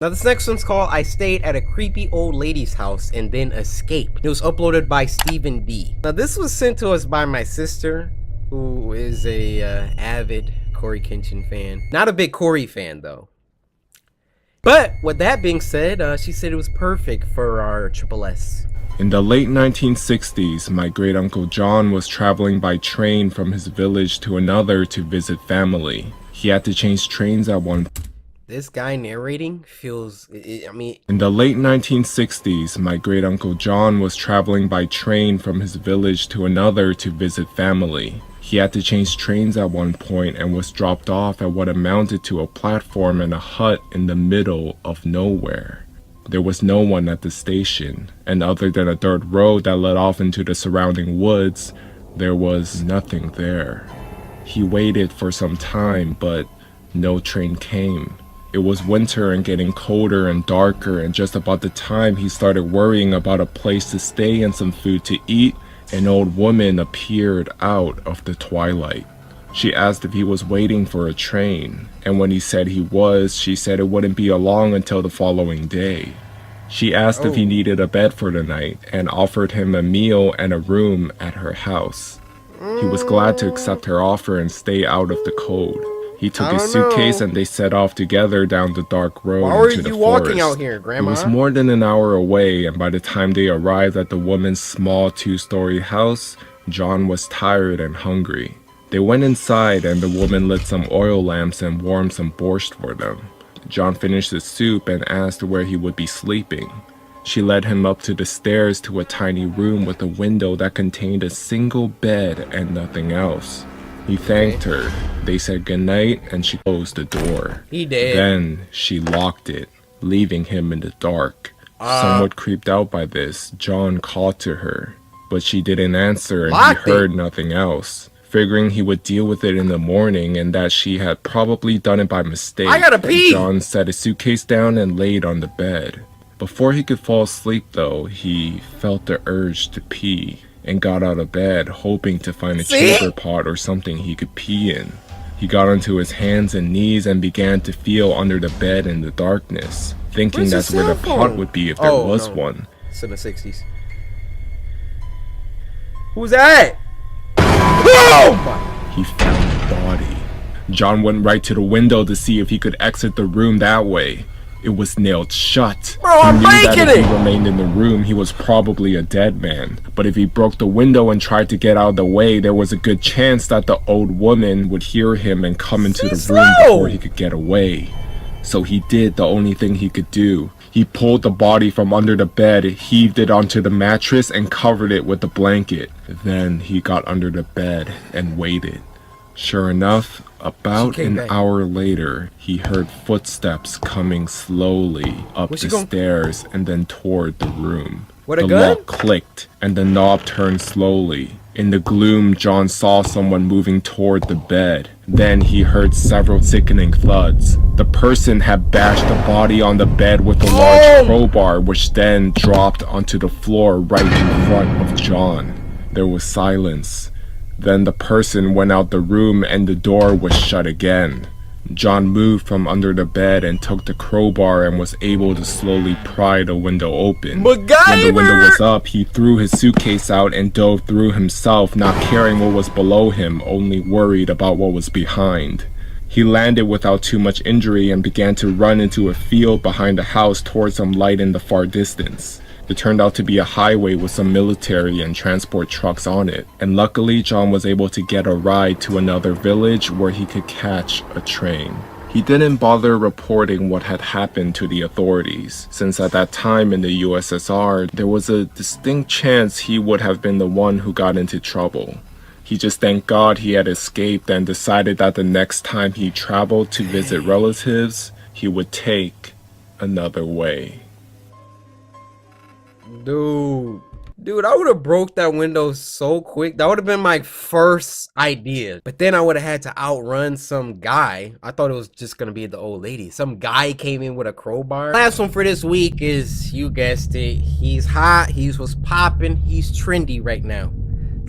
Now this next one's called I Stayed at a Creepy Old Lady's House and Then Escaped. It was uploaded by Stephen D. Now this was sent to us by my sister, who is a avid CoryxKenshin fan. Not a big Cory fan though. But with that being said, she said it was perfect for our Triple S. In the late 1960s, my great-uncle John was traveling by train from his village to another to visit family. He had to change trains at one point. This guy narrating feels, I mean... In the late 1960s, my great-uncle John was traveling by train from his village to another to visit family. He had to change trains at one point and was dropped off at what amounted to a platform and a hut in the middle of nowhere. There was no one at the station, and other than a dirt road that led off into the surrounding woods, there was nothing there. He waited for some time, but no train came. It was winter and getting colder and darker, and just about the time he started worrying about a place to stay and some food to eat, an old woman appeared out of the twilight. She asked if he was waiting for a train, and when he said he was, she said it wouldn't be along until the following day. She asked if he needed a bed for the night, and offered him a meal and a room at her house. He was glad to accept her offer and stay out of the cold. He took his suitcase and they set off together down the dark road into the forest. Why are you walking out here, Grandma? It was more than an hour away, and by the time they arrived at the woman's small two-story house, John was tired and hungry. They went inside and the woman lit some oil lamps and warmed some borscht for them. John finished his soup and asked where he would be sleeping. She led him up to the stairs to a tiny room with a window that contained a single bed and nothing else. He thanked her, they said goodnight, and she closed the door. He did. Then she locked it, leaving him in the dark. Somewhat creeped out by this, John called to her, but she didn't answer and he heard nothing else. Figuring he would deal with it in the morning and that she had probably done it by mistake, I gotta pee! John set his suitcase down and laid on the bed. Before he could fall asleep though, he felt the urge to pee and got out of bed, hoping to find a chamber pot or something he could pee in. He got onto his hands and knees and began to feel under the bed in the darkness, thinking that's where the pot would be if there was one. It's in the 60s. Who's that? He found the body. John went right to the window to see if he could exit the room that way. It was nailed shut. Bro, I'm making it! If he remained in the room, he was probably a dead man. But if he broke the window and tried to get out of the way, there was a good chance that the old woman would hear him and come into the room before he could get away. So he did the only thing he could do. He pulled the body from under the bed, heaved it onto the mattress, and covered it with a blanket. Then he got under the bed and waited. Sure enough, about an hour later, he heard footsteps coming slowly up the stairs and then toward the room. The lock clicked and the knob turned slowly. In the gloom, John saw someone moving toward the bed. Then he heard several sickening thuds. The person had bashed the body on the bed with a large crowbar, which then dropped onto the floor right in front of John. There was silence. Then the person went out the room and the door was shut again. John moved from under the bed and took the crowbar and was able to slowly pry the window open. When the window was up, he threw his suitcase out and dove through himself, not caring what was below him, only worried about what was behind. He landed without too much injury and began to run into a field behind the house towards some light in the far distance. It turned out to be a highway with some military and transport trucks on it, and luckily John was able to get a ride to another village where he could catch a train. He didn't bother reporting what had happened to the authorities, since at that time in the USSR, there was a distinct chance he would have been the one who got into trouble. He just thanked God he had escaped and decided that the next time he traveled to visit relatives, he would take another way. Dude, I would have broke that window so quick. That would have been my first idea. But then I would have had to outrun some guy. I thought it was just gonna be the old lady. Some guy came in with a crowbar. Last one for this week is, you guessed it, he's hot, he's what's popping, he's trendy right now.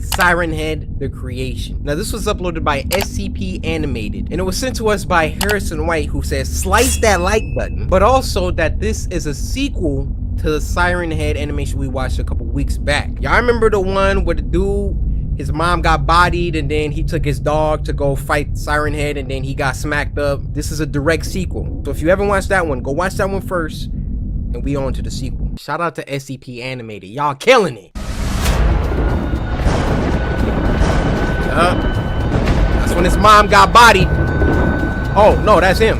Siren Head, the creation. Now this was uploaded by SCP Animated, and it was sent to us by Harrison White, who says slice that like button, but also that this is a sequel to the Siren Head animation we watched a couple weeks back. Y'all remember the one where the dude, his mom got bodied and then he took his dog to go fight Siren Head and then he got smacked up? This is a direct sequel. So if you haven't watched that one, go watch that one first and we on to the sequel. Shout out to SCP Animated. Y'all killing it. That's when his mom got bodied. Oh, no, that's him.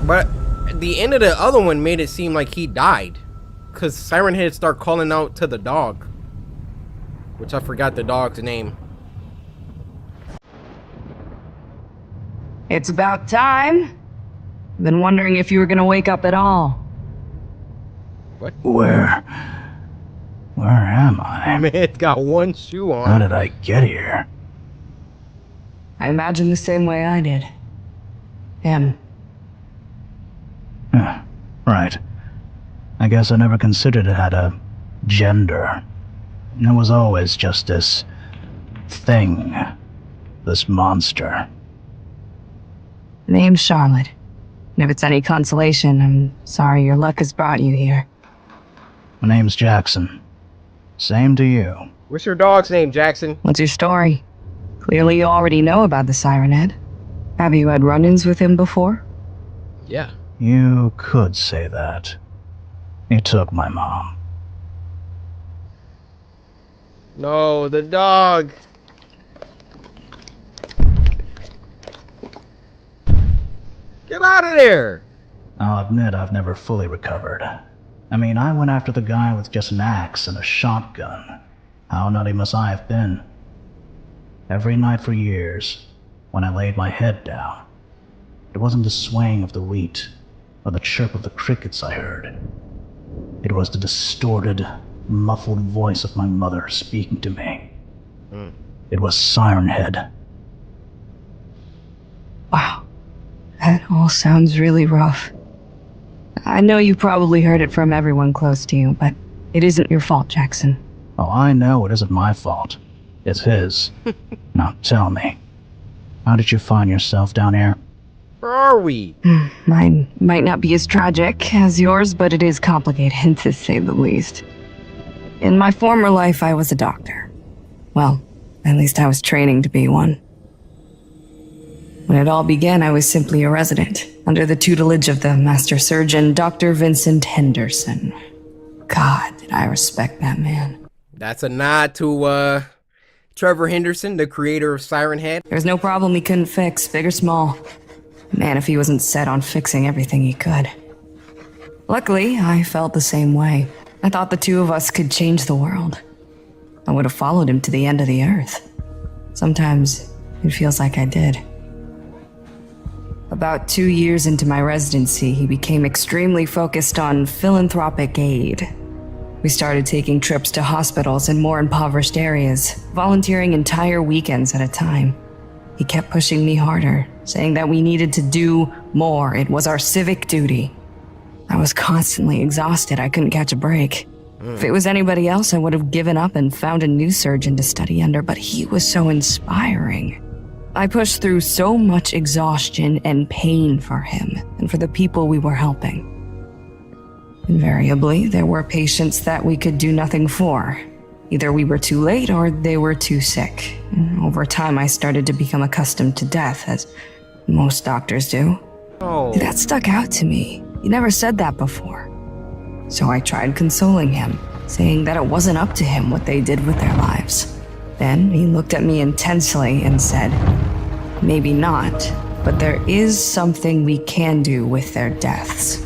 But the end of the other one made it seem like he died, because Siren Head started calling out to the dog, which I forgot the dog's name. It's about time. I've been wondering if you were gonna wake up at all. What? Where am I? Man's got one shoe on. How did I get here? I imagine the same way I did. Him. Right. I guess I never considered it had a gender. It was always just this thing. This monster. Name's Charlotte. And if it's any consolation, I'm sorry your luck has brought you here. My name's Jackson. Same to you. What's your dog's name, Jackson? What's your story? Clearly you already know about the Siren Head. Have you had run-ins with him before? Yeah. You could say that. He took my mom. No, the dog. Get out of there. I'll admit I've never fully recovered. I mean, I went after the guy with just an axe and a shotgun. How nutty must I have been? Every night for years, when I laid my head down, it wasn't the swaying of the wheat or the chirp of the crickets I heard. It was the distorted, muffled voice of my mother speaking to me. It was Siren Head. Wow. That all sounds really rough. I know you probably heard it from everyone close to you, but it isn't your fault, Jackson. Oh, I know it isn't my fault. It's his. Now tell me, how did you find yourself down here? Where are we? Mine might not be as tragic as yours, but it is complicated, to say the least. In my former life, I was a doctor. Well, at least I was training to be one. When it all began, I was simply a resident, under the tutelage of the master surgeon, Dr. Vincent Henderson. God, did I respect that man. That's a nod to, Trevor Henderson, the creator of Siren Head. There was no problem he couldn't fix, big or small. Man, if he wasn't set on fixing everything he could. Luckily, I felt the same way. I thought the two of us could change the world. I would have followed him to the end of the earth. Sometimes, it feels like I did. About 2 years into my residency, he became extremely focused on philanthropic aid. We started taking trips to hospitals in more impoverished areas, volunteering entire weekends at a time. He kept pushing me harder, saying that we needed to do more. It was our civic duty. I was constantly exhausted. I couldn't catch a break. If it was anybody else, I would have given up and found a new surgeon to study under, but he was so inspiring. I pushed through so much exhaustion and pain for him and for the people we were helping. Invariably, there were patients that we could do nothing for. Either we were too late or they were too sick. Over time, I started to become accustomed to death, as most doctors do. Oh. That stuck out to me. He never said that before. So I tried consoling him, saying that it wasn't up to him what they did with their lives. Then he looked at me intensely and said, "Maybe not, but there is something we can do with their deaths."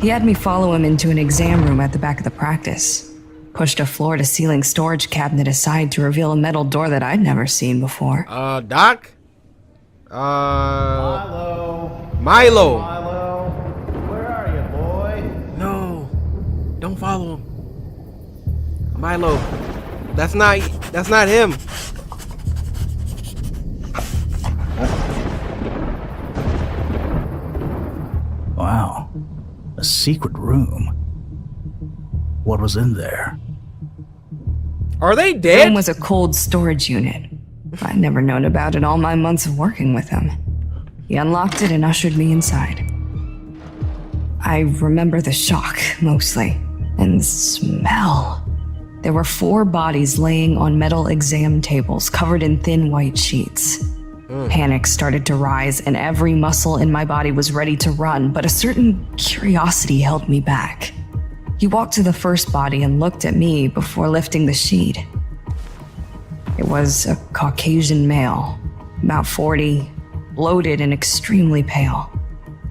He had me follow him into an exam room at the back of the practice, pushed a floor-to-ceiling storage cabinet aside to reveal a metal door that I'd never seen before. Doc? Milo. Milo. Milo. Where are you, boy? No. Don't follow him. Milo. That's not him. secret room. What was in there? Are they The dead? room was a cold storage unit. I'd never known about it all my months of working with him. He unlocked it and ushered me inside. I remember the shock, mostly, and the smell. There were 4 bodies laying on metal exam tables covered in thin white sheets. Panic started to rise, and every muscle in my body was ready to run, but a certain curiosity held me back. He walked to the first body and looked at me before lifting the sheet. It was a Caucasian male, about 40, bloated and extremely pale.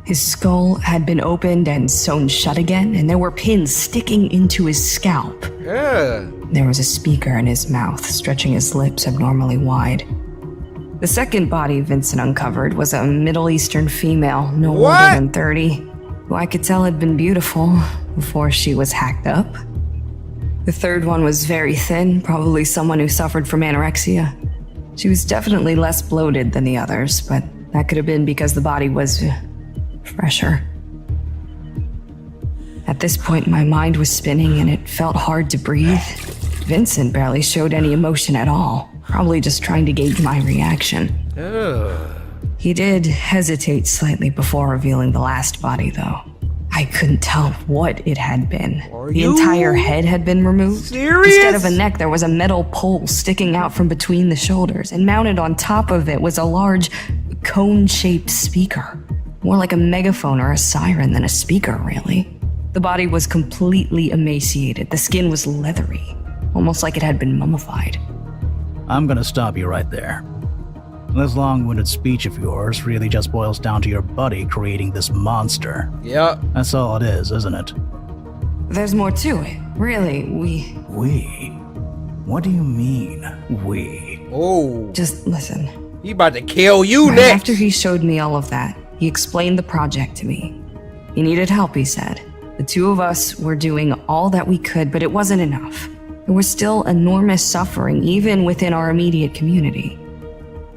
His skull had been opened and sewn shut again, and there were pins sticking into his scalp. Yeah. There was a speaker in his mouth, stretching his lips abnormally wide. The second body Vincent uncovered was a Middle Eastern female, no older What? than 30, who I could tell had been beautiful before she was hacked up. The third one was very thin, probably someone who suffered from anorexia. She was definitely less bloated than the others, but that could have been because the body was fresher. At this point, my mind was spinning and it felt hard to breathe. Vincent barely showed any emotion at all, probably just trying to gauge my reaction. Ugh. He did hesitate slightly before revealing the last body, though. I couldn't tell what it had been. The you entire head had been removed. serious? Instead of a neck, there was a metal pole sticking out from between the shoulders, and mounted on top of it was a large, cone-shaped speaker. More like a megaphone or a siren than a speaker, really. The body was completely emaciated. The skin was leathery, almost like it had been mummified. I'm gonna stop you right there. This long-winded speech of yours really just boils down to your buddy creating this monster. Yep. That's all it is, isn't it? There's more to it. Really, we... We? What do you mean, we? Oh. Just listen. He about to kill you Right next. after he showed me all of that, he explained the project to me. He needed help, he said. The 2 of us were doing all that we could, but it wasn't enough. There was still enormous suffering, even within our immediate community.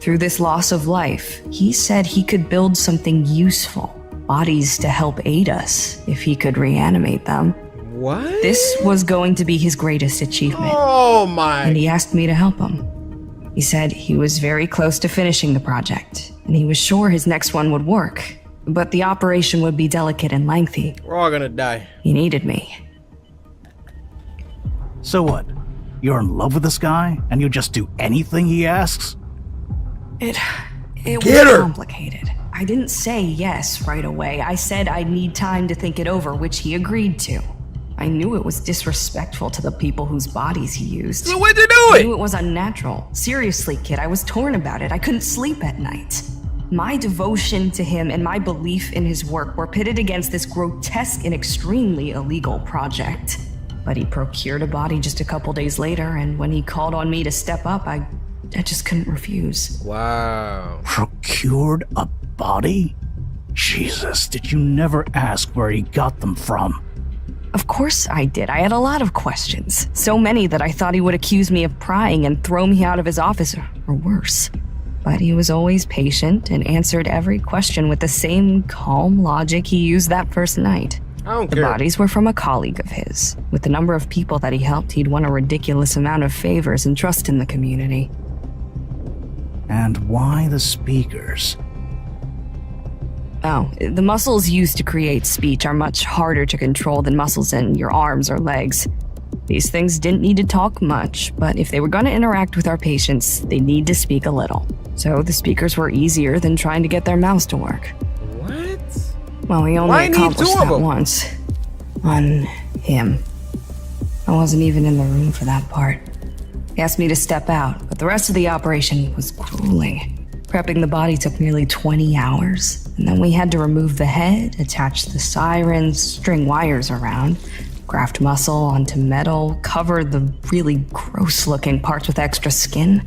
Through this loss of life, he said he could build something useful, bodies to help aid us, if he could reanimate them. What? This was going to be his greatest achievement, Oh my. and he asked me to help him. He said he was very close to finishing the project, and he was sure his next one would work, but the operation would be delicate and lengthy. We're all gonna die. He needed me. So what? You're in love with this guy, and you just do anything he asks? It Get was her! complicated. I didn't say yes right away. I said I'd need time to think it over, which he agreed to. I knew it was disrespectful to the people whose bodies he used. So what'd you do I it? knew it was unnatural. Seriously, kid, I was torn about it. I couldn't sleep at night. My devotion to him and my belief in his work were pitted against this grotesque and extremely illegal project. But he procured a body just a couple days later, and when he called on me to step up, I just couldn't refuse. Wow. Procured a body? Jesus, did you never ask where he got them from? Of course I did. I had a lot of questions. So many that I thought he would accuse me of prying and throw me out of his office, or worse. But he was always patient and answered every question with the same calm logic he used that first night. I don't The care. bodies were from a colleague of his. With the number of people that he helped, he'd won a ridiculous amount of favors and trust in the community. And why the speakers? Oh, the muscles used to create speech are much harder to control than muscles in your arms or legs. These things didn't need to talk much, but if they were going to interact with our patients, they need to speak a little. So the speakers were easier than trying to get their mouths to work. What? Well, we only Why need accomplished 2 of that them? once. On him. I wasn't even in the room for that part. He asked me to step out, but the rest of the operation was grueling. Prepping the body took nearly 20 hours, and then we had to remove the head, attach the sirens, string wires around, graft muscle onto metal, cover the really gross-looking parts with extra skin.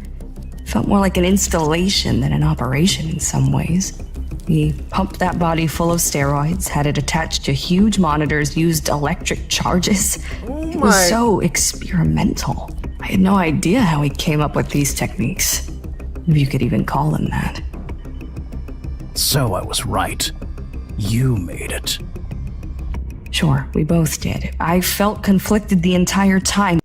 It felt more like an installation than an operation in some ways. We pumped that body full of steroids, had it attached to huge monitors, used electric charges. It was my- so experimental. I had no idea how he came up with these techniques, if you could even call them that. So I was right. You made it. Sure, we both did. I felt conflicted the entire time.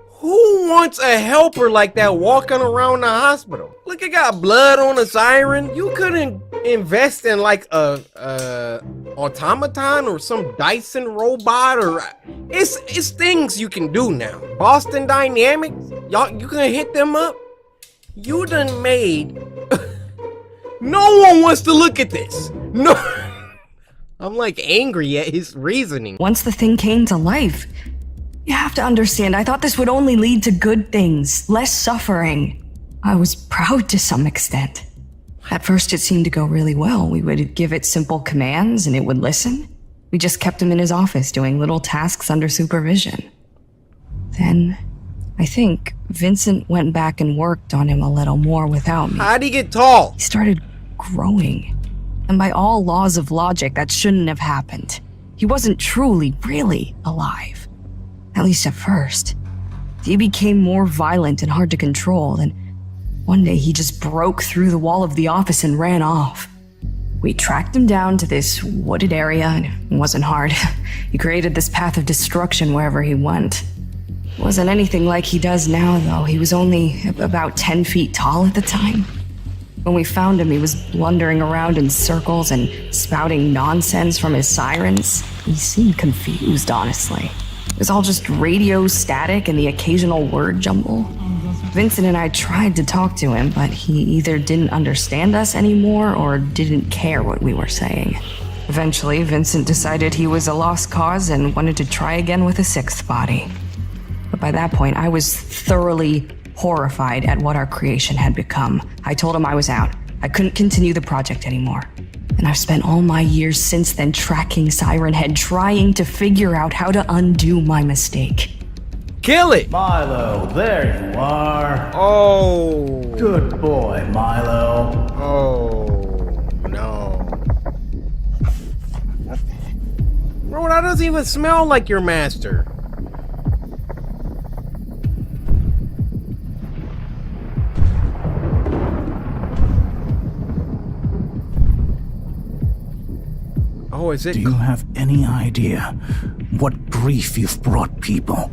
Who wants a helper like that walking around the hospital? Look, it got blood on the siren. You couldn't invest in like a automaton or some Dyson robot, or it's things you can do now. Boston Dynamics, y'all, you can hit them up. You done made. No one wants to look at this. No. I'm like angry at his reasoning. Once the thing came to life, you have to understand, I thought this would only lead to good things, less suffering. I was proud to some extent. At first it seemed to go really well. We would give it simple commands and it would listen. We just kept him in his office doing little tasks under supervision. Then, I think, Vincent went back and worked on him a little more without me. How'd he get tall? He started growing. And by all laws of logic, that shouldn't have happened. He wasn't truly, really alive. At least at first. He became more violent and hard to control, and one day he just broke through the wall of the office and ran off. We tracked him down to this wooded area, and it wasn't hard. He created this path of destruction wherever he went. It wasn't anything like he does now, though. He was only about 10 feet tall at the time. When we found him, he was blundering around in circles and spouting nonsense from his sirens. He seemed confused, honestly. It was all just radio static and the occasional word jumble. Vincent and I tried to talk to him, but he either didn't understand us anymore or didn't care what we were saying. Eventually, Vincent decided he was a lost cause and wanted to try again with a sixth body. But by that point, I was thoroughly horrified at what our creation had become. I told him I was out. I couldn't continue the project anymore. And I've spent all my years since then tracking Siren Head, trying to figure out how to undo my mistake. Kill it! Milo, there you are. Oh. Good boy, Milo. Oh, no. Bro, that doesn't even smell like your master. Oh, is it? Do you have any idea what grief you've brought people?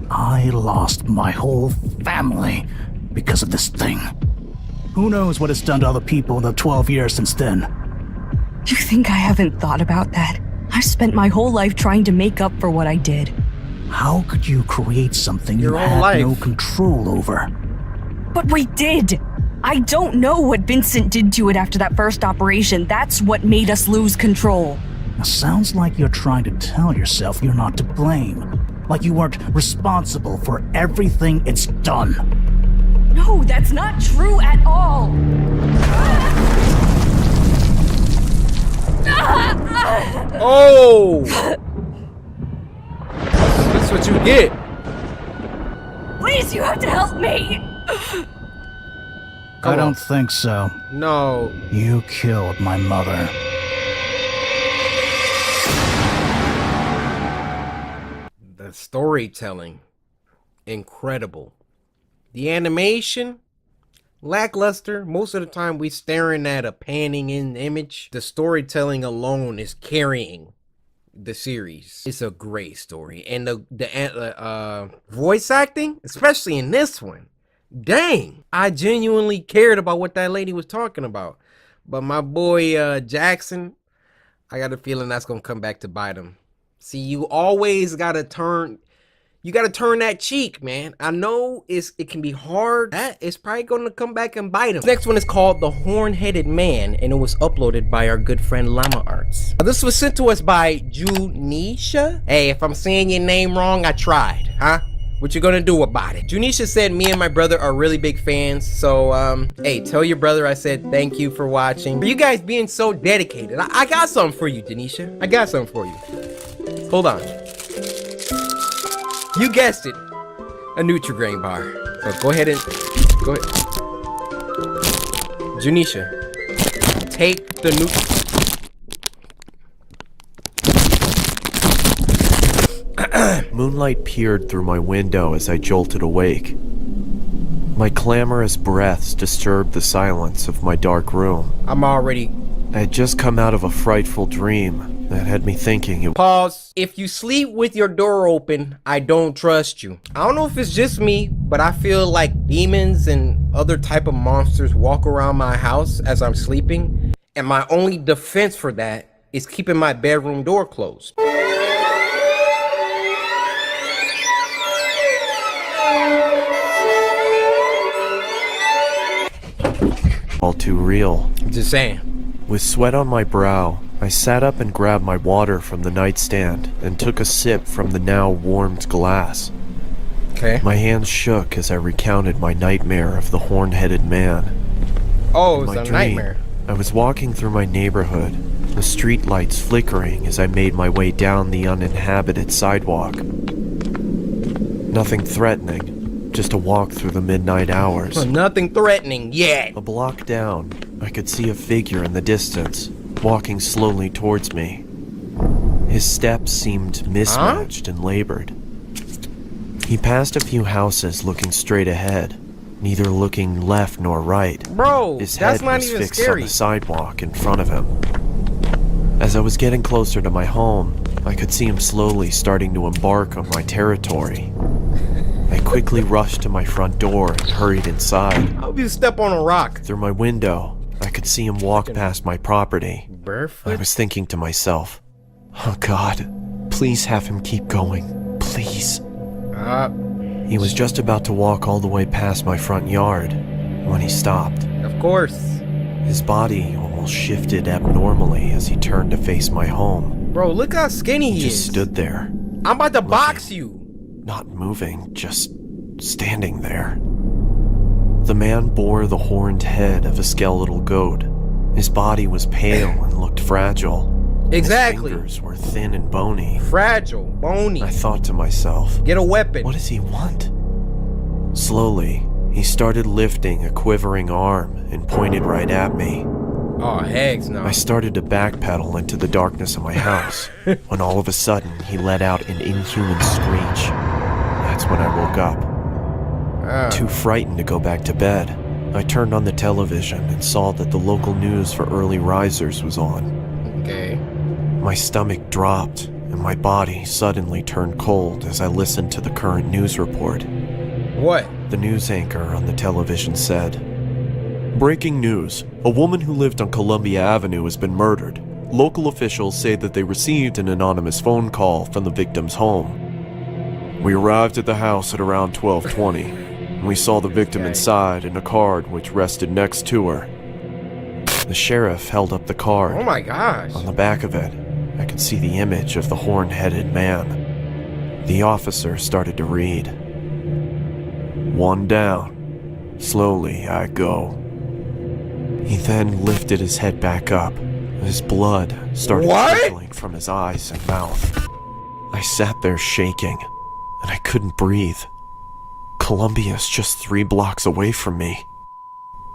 I lost my whole family because of this thing. Who knows what it's done to other people in the 12 years since then? You think I haven't thought about that? I've spent my whole life trying to make up for what I did. How could you create something Your you whole had life. no control over? But we did! I don't know what Vincent did to it after that first operation. That's what made us lose control. It sounds like you're trying to tell yourself you're not to blame. Like you weren't responsible for everything it's done. No, that's not true at all. Oh! That's what you get. Please, you have to help me. I don't think so. No. You killed my mother. The storytelling, incredible. The animation, lackluster. Most of the time we staring at a panning in image. The storytelling alone is carrying the series. It's a great story. And the voice acting, especially in this one, dang, I genuinely cared about what that lady was talking about. But my boy Jackson, I got a feeling that's gonna come back to bite him. See, you always gotta turn that cheek, man. I know it can be hard. That is probably gonna come back and bite him. This next one is called The Horn-Headed Man, and it was uploaded by our good friend Llama Arts. This was sent to us by Junisha. Hey, if I'm saying your name wrong, I tried, huh? What you gonna do about it? Junisha said me and my brother are really big fans, so hey, tell your brother I said thank you for watching. For you guys being so dedicated. I got something for you, Junisha. I got something for you. Hold on. You guessed it, a Nutri-Grain bar. So go ahead. Junisha, take the Moonlight peered through my window as I jolted awake. My clamorous breaths disturbed the silence of my dark room. I'm already... I had just come out of a frightful dream, that had me thinking it Pause. If you sleep with your door open, I don't trust you. I don't know if it's just me, but I feel like demons and other type of monsters walk around my house as I'm sleeping, and my only defense for that is keeping my bedroom door closed. all too real. Just saying. With sweat on my brow, I sat up and grabbed my water from the nightstand and took a sip from the now warmed glass. Okay. My hands shook as I recounted my nightmare of the horn-headed man. Oh, In it's my a dream, nightmare. I was walking through my neighborhood, the street lights flickering as I made my way down the uninhabited sidewalk. Nothing threatening, just a walk through the midnight hours. Nothing threatening yet. A block down, I could see a figure in the distance, walking slowly towards me. His steps seemed mismatched and labored. He passed a few houses looking straight ahead, neither looking left nor right. Bro, His that's head not was even fixed on scary. the sidewalk in front of him. As I was getting closer to my home, I could see him slowly starting to embark on my territory. I quickly rushed to my front door and hurried inside. I hope you step on a rock. Through my window, I could see him walk past my property. Barefoot? I was thinking to myself, oh God, please have him keep going, please. He was just about to walk all the way past my front yard when he stopped. Of course. His body almost shifted abnormally as he turned to face my home. Bro, look how skinny He he just is. stood there, I'm about to box you. not moving, just standing there. The man bore the horned head of a skeletal goat. His body was pale and looked fragile. Exactly. His fingers were thin and bony. Fragile, bony. I thought to myself, Get a weapon. what does he want? Slowly, he started lifting a quivering arm and pointed right at me. Oh, heck no. I started to backpedal into the darkness of my house when all of a sudden he let out an inhuman screech. That's when I woke up. Too frightened to go back to bed, I turned on the television and saw that the local news for early risers was on. Okay. My stomach dropped and my body suddenly turned cold as I listened to the current news report. What? The news anchor on the television said, "Breaking news. A woman who lived on Columbia Avenue has been murdered. Local officials say that they received an anonymous phone call from the victim's home. We arrived at the house at around 12:20, and we saw the victim inside in a card which rested next to her." The sheriff held up the card. Oh my gosh. On the back of it, I could see the image of the horn-headed man. The officer started to read. "One down. Slowly I go." He then lifted his head back up. His blood started trickling from his eyes and mouth. I sat there shaking, and I couldn't breathe. Columbia's just 3 blocks away from me.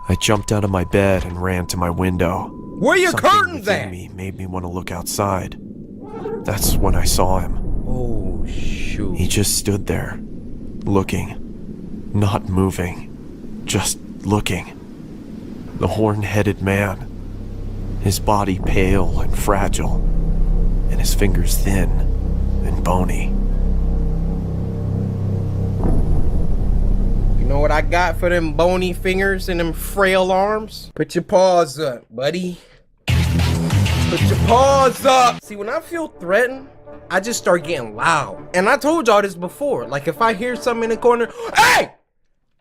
I jumped out of my bed and ran to my window. Where are your Something curtains within at? me made me want to look outside. That's when I saw him. Oh, shoot. He just stood there, looking, not moving, just looking. The horn-headed man, his body pale and fragile, and his fingers thin and bony. You know what I got for them bony fingers and them frail arms? Put your paws up, buddy. Put your paws up. See, when I feel threatened, I just start getting loud. And I told y'all this before. Like, if I hear something in the corner, hey!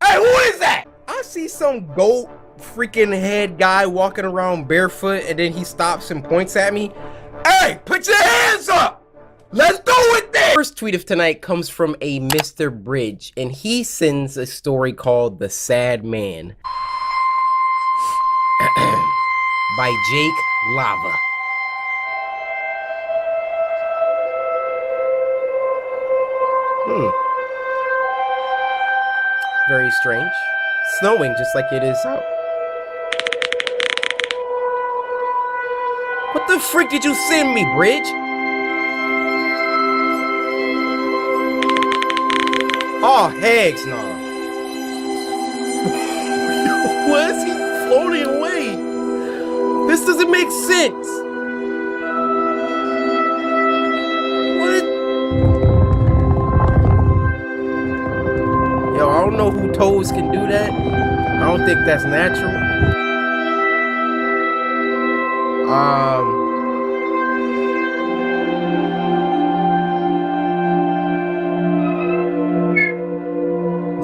Hey, who is that? I see some goat freaking head guy walking around barefoot, and then he stops and points at me. Hey, put your hands up! Let's do it then! First tweet of tonight comes from a Mr. Bridge, and he sends a story called The Sad Man by Jake Lava. Very strange. Snowing just like it is out. What the freak did you send me, Bridge? Oh, heck no. Why is he floating away? This doesn't make sense. don't know who toes can do that. I don't think that's natural.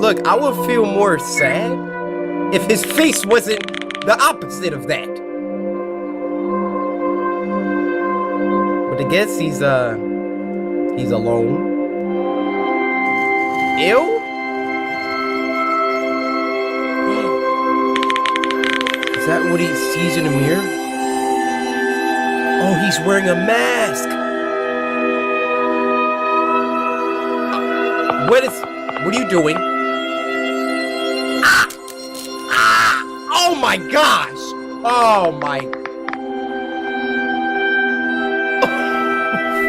Look, I would feel more sad if his face wasn't the opposite of that. But I guess he's alone. Ew? Is that what he sees in the mirror? Oh, he's wearing a mask. What are you doing? Ah! Ah! Oh my gosh! Oh my.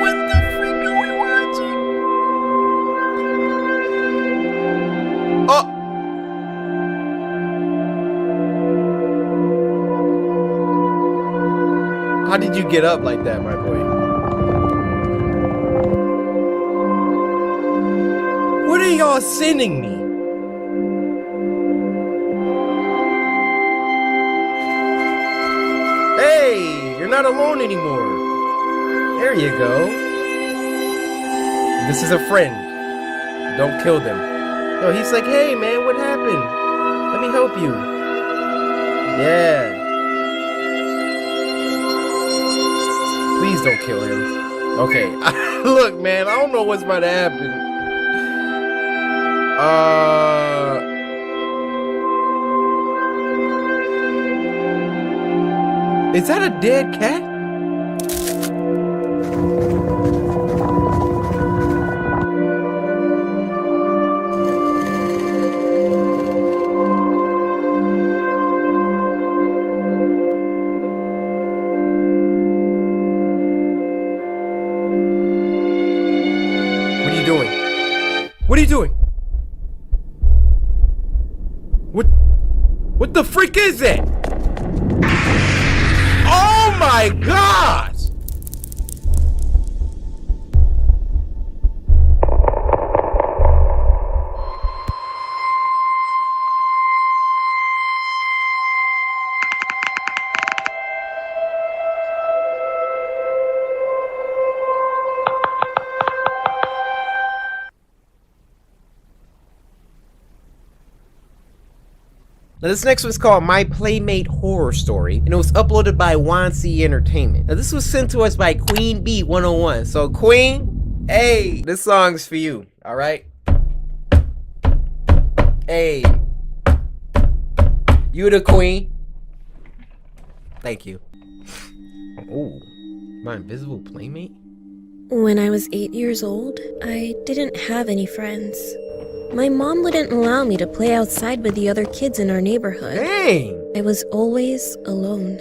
What the freak are we watching? Oh! How did you get up like that, my boy? What are y'all sending me? Hey, you're not alone anymore. There you go. This is a friend. Don't kill them. No, he's like, hey man, what happened? Let me help you. Yeah. Please don't kill him. Okay. Look, man, I don't know what's about to happen. Is that a dead cat? What are you doing? What are you doing? What the freak is it? Oh my gosh! Now this next one's called My Playmate Horror Story, and it was uploaded by Wansi Entertainment. Now this was sent to us by Queen Bee 101. So Queen, hey, this song's for you, alright? Hey. You the queen. Thank you. Oh, my invisible playmate? When I was 8 years old, I didn't have any friends. My mom wouldn't allow me to play outside with the other kids in our neighborhood. Dang! I was always alone.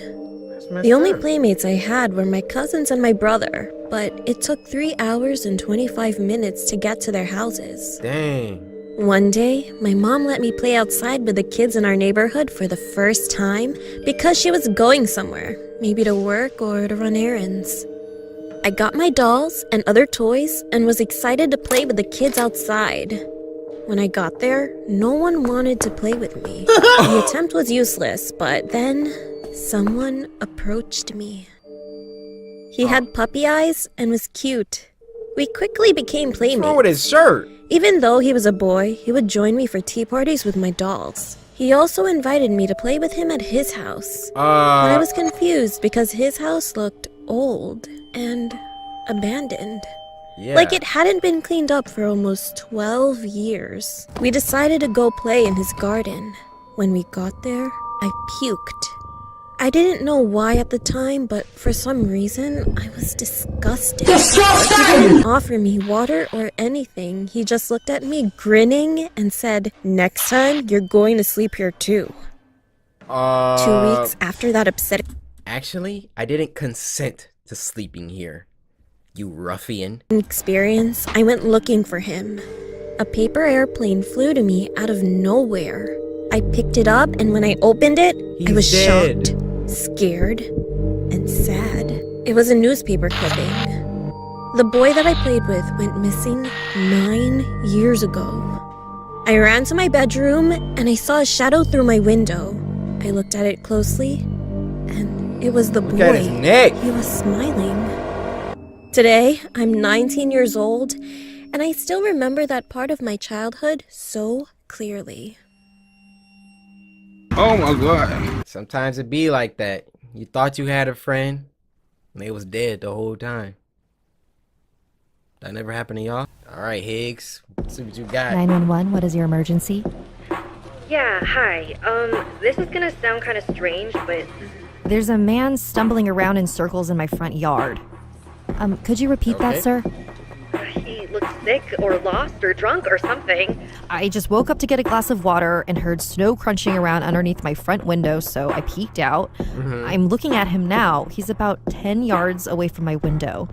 That's messed The only up. playmates I had were my cousins and my brother, but it took 3 hours and 25 minutes to get to their houses. Dang. One day, my mom let me play outside with the kids in our neighborhood for the first time because she was going somewhere, maybe to work or to run errands. I got my dolls and other toys and was excited to play with the kids outside. When I got there, no one wanted to play with me. The attempt was useless, but then someone approached me. He had puppy eyes and was cute. We quickly became What's wrong with playmates. his shirt? Even though he was a boy, he would join me for tea parties with my dolls. He also invited me to play with him at his house. But I was confused because his house looked old and abandoned. Yeah. Like it hadn't been cleaned up for almost 12 years. We decided to go play in his garden. When we got there, I puked. I didn't know why at the time, but for some reason, I was disgusted. He didn't offer me water or anything. He just looked at me grinning and said, "Next time, you're going to sleep here too." 2 weeks after that upsetting Actually, I didn't consent to sleeping here. You ruffian. experience, I went looking for him. A paper airplane flew to me out of nowhere. I picked it up, and when I opened it, I was He's dead. shocked, scared, and sad. It was a newspaper clipping. The boy that I played with went missing 9 years ago. I ran to my bedroom and I saw a shadow through my window. I looked at it closely, and it was the boy. Look at his neck. He was smiling. Today, I'm 19 years old, and I still remember that part of my childhood so clearly. Oh my god. Sometimes it be like that. You thought you had a friend, and they was dead the whole time. That never happened to y'all? Alright, Higgs. Let's see what you got. 911, what is your emergency? Yeah, hi. This is gonna sound kind of strange, but There's a man stumbling around in circles in my front yard. Could you repeat that, Okay. sir? he looks sick or lost or drunk or something. I just woke up to get a glass of water and heard snow crunching around underneath my front window, so I peeked out. I'm looking at him now. He's about 10 yards away from my window.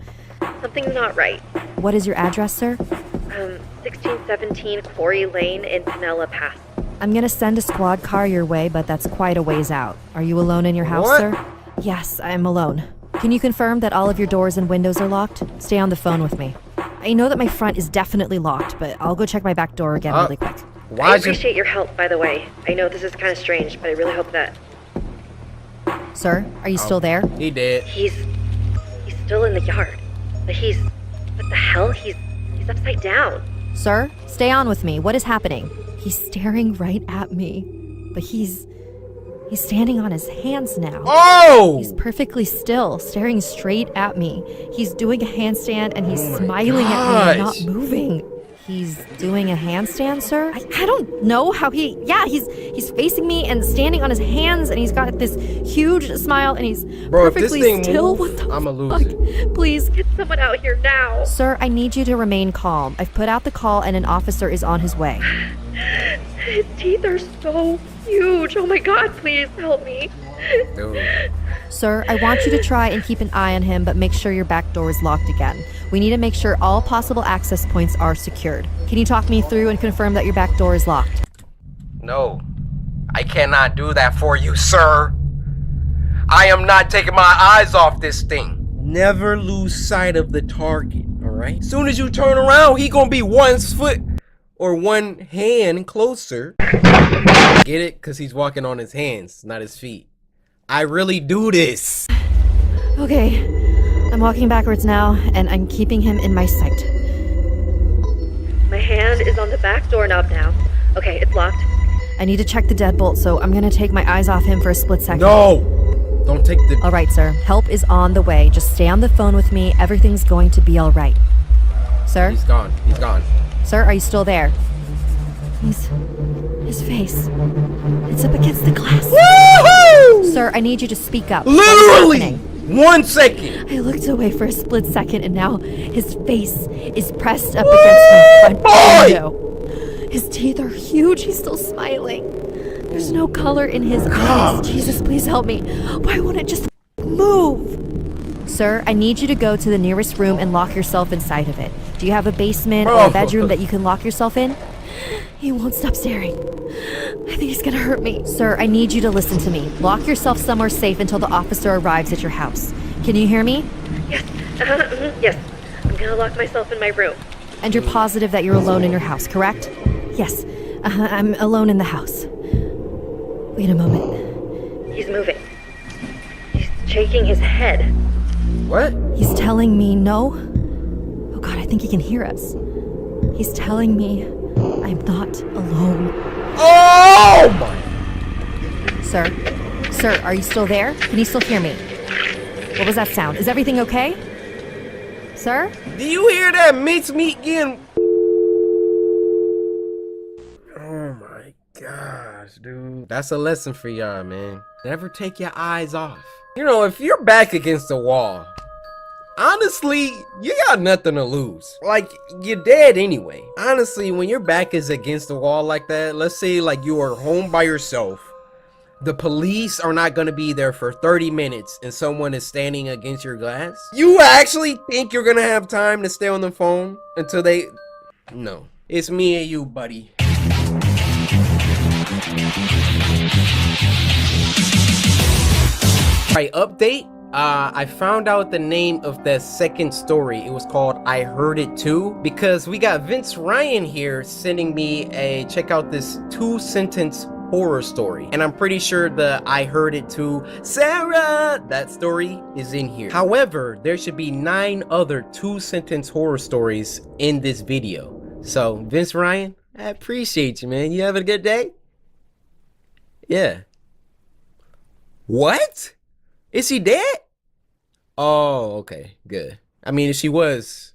Something's not right. What is your address, sir? 1617 Quarry Lane in Pinella Pass. I'm gonna send a squad car your way, but that's quite a ways out. Are you alone in your house, What? sir? Yes, I'm alone. Can you confirm that all of your doors and windows are locked? Stay on the phone with me. I know that my front is definitely locked, but I'll go check my back door again really quick. I Why'd you... appreciate your help, by the way. I know this is kind of strange, but I really hope that Sir, are you still there? He dead. he's still in the yard. But what the hell? He's upside down. Sir, stay on with me. What is happening? He's staring right at me, but he's standing on his hands now. Oh! He's perfectly still, staring straight at me. He's doing a handstand and he's smiling at me and not gosh. moving. He's doing a handstand, sir? I don't know how he's facing me and standing on his hands and he's got this huge smile and he's Bro, if this perfectly thing still. move, What the I'ma lose fuck? it. Please. Get someone out here now. Sir, I need you to remain calm. I've put out the call and an officer is on his way. His teeth are so huge. Oh my god, please help me. Dude. Sir, I want you to try and keep an eye on him, but make sure your back door is locked again. We need to make sure all possible access points are secured. Can you talk me through and confirm that your back door is locked? No. I cannot do that for you, sir. I am not taking my eyes off this thing. Never lose sight of the target, alright? Soon as you turn around, he gonna be 1 foot or 1 hand closer. Get it? Cause he's walking on his hands, not his feet. I really do this. Okay, I'm walking backwards now, and I'm keeping him in my sight. My hand is on the back doorknob now. Okay, it's locked. I need to check the deadbolt, so I'm gonna take my eyes off him for a split second. No! Don't take the... Alright, sir. Help is on the way. Just stay on the phone with me. Everything's going to be alright. Sir? He's gone. He's gone. Sir, are you still there? His face. It's up against the glass. Woohoo! Sir, I need you to speak up. What is Literally! happening? 1 second! I looked away for a split second and now his face is pressed up against my front window. His teeth are huge. He's still smiling. There's no color in his eyes. Jesus, please help me. Why won't it just move? Sir, I need you to go to the nearest room and lock yourself inside of it. Do you have a basement or a bedroom that you can lock yourself in? He won't stop staring. I think he's gonna hurt me. Sir, I need you to listen to me. Lock yourself somewhere safe until the officer arrives at your house. Can you hear me? Yes. Yes. I'm gonna lock myself in my room. And you're positive that you're alone in your house, correct? Yes, I'm alone in the house. Wait a moment. He's moving. He's shaking his head. What? He's telling me no? Oh god, I think he can hear us. He's telling me I'm not alone. Oh my! Sir? Sir, are you still there? Can you still hear me? What was that sound? Is everything okay? Sir? Do you hear that mincemeat getting... Oh my gosh, dude. That's a lesson for y'all, man. Never take your eyes off. You know, if you're back against the wall, honestly, you got nothing to lose. Like, you're dead anyway. Honestly, when your back is against the wall like that, let's say like you are home by yourself, the police are not gonna be there for 30 minutes and someone is standing against your glass. You actually think you're gonna have time to stay on the phone until they... No. It's me and you, buddy. Right, update. I found out the name of the second story. It was called I Heard It Too, because we got Vince Ryan here sending me a check out this 2-sentence horror story. And I'm pretty sure the I Heard It Too, Sarah, that story is in here. However, there should be 9 other 2-sentence horror stories in this video. So Vince Ryan, I appreciate you, man. You having a good day? Yeah. What? Is she dead? Oh, okay, good. I mean, if she was,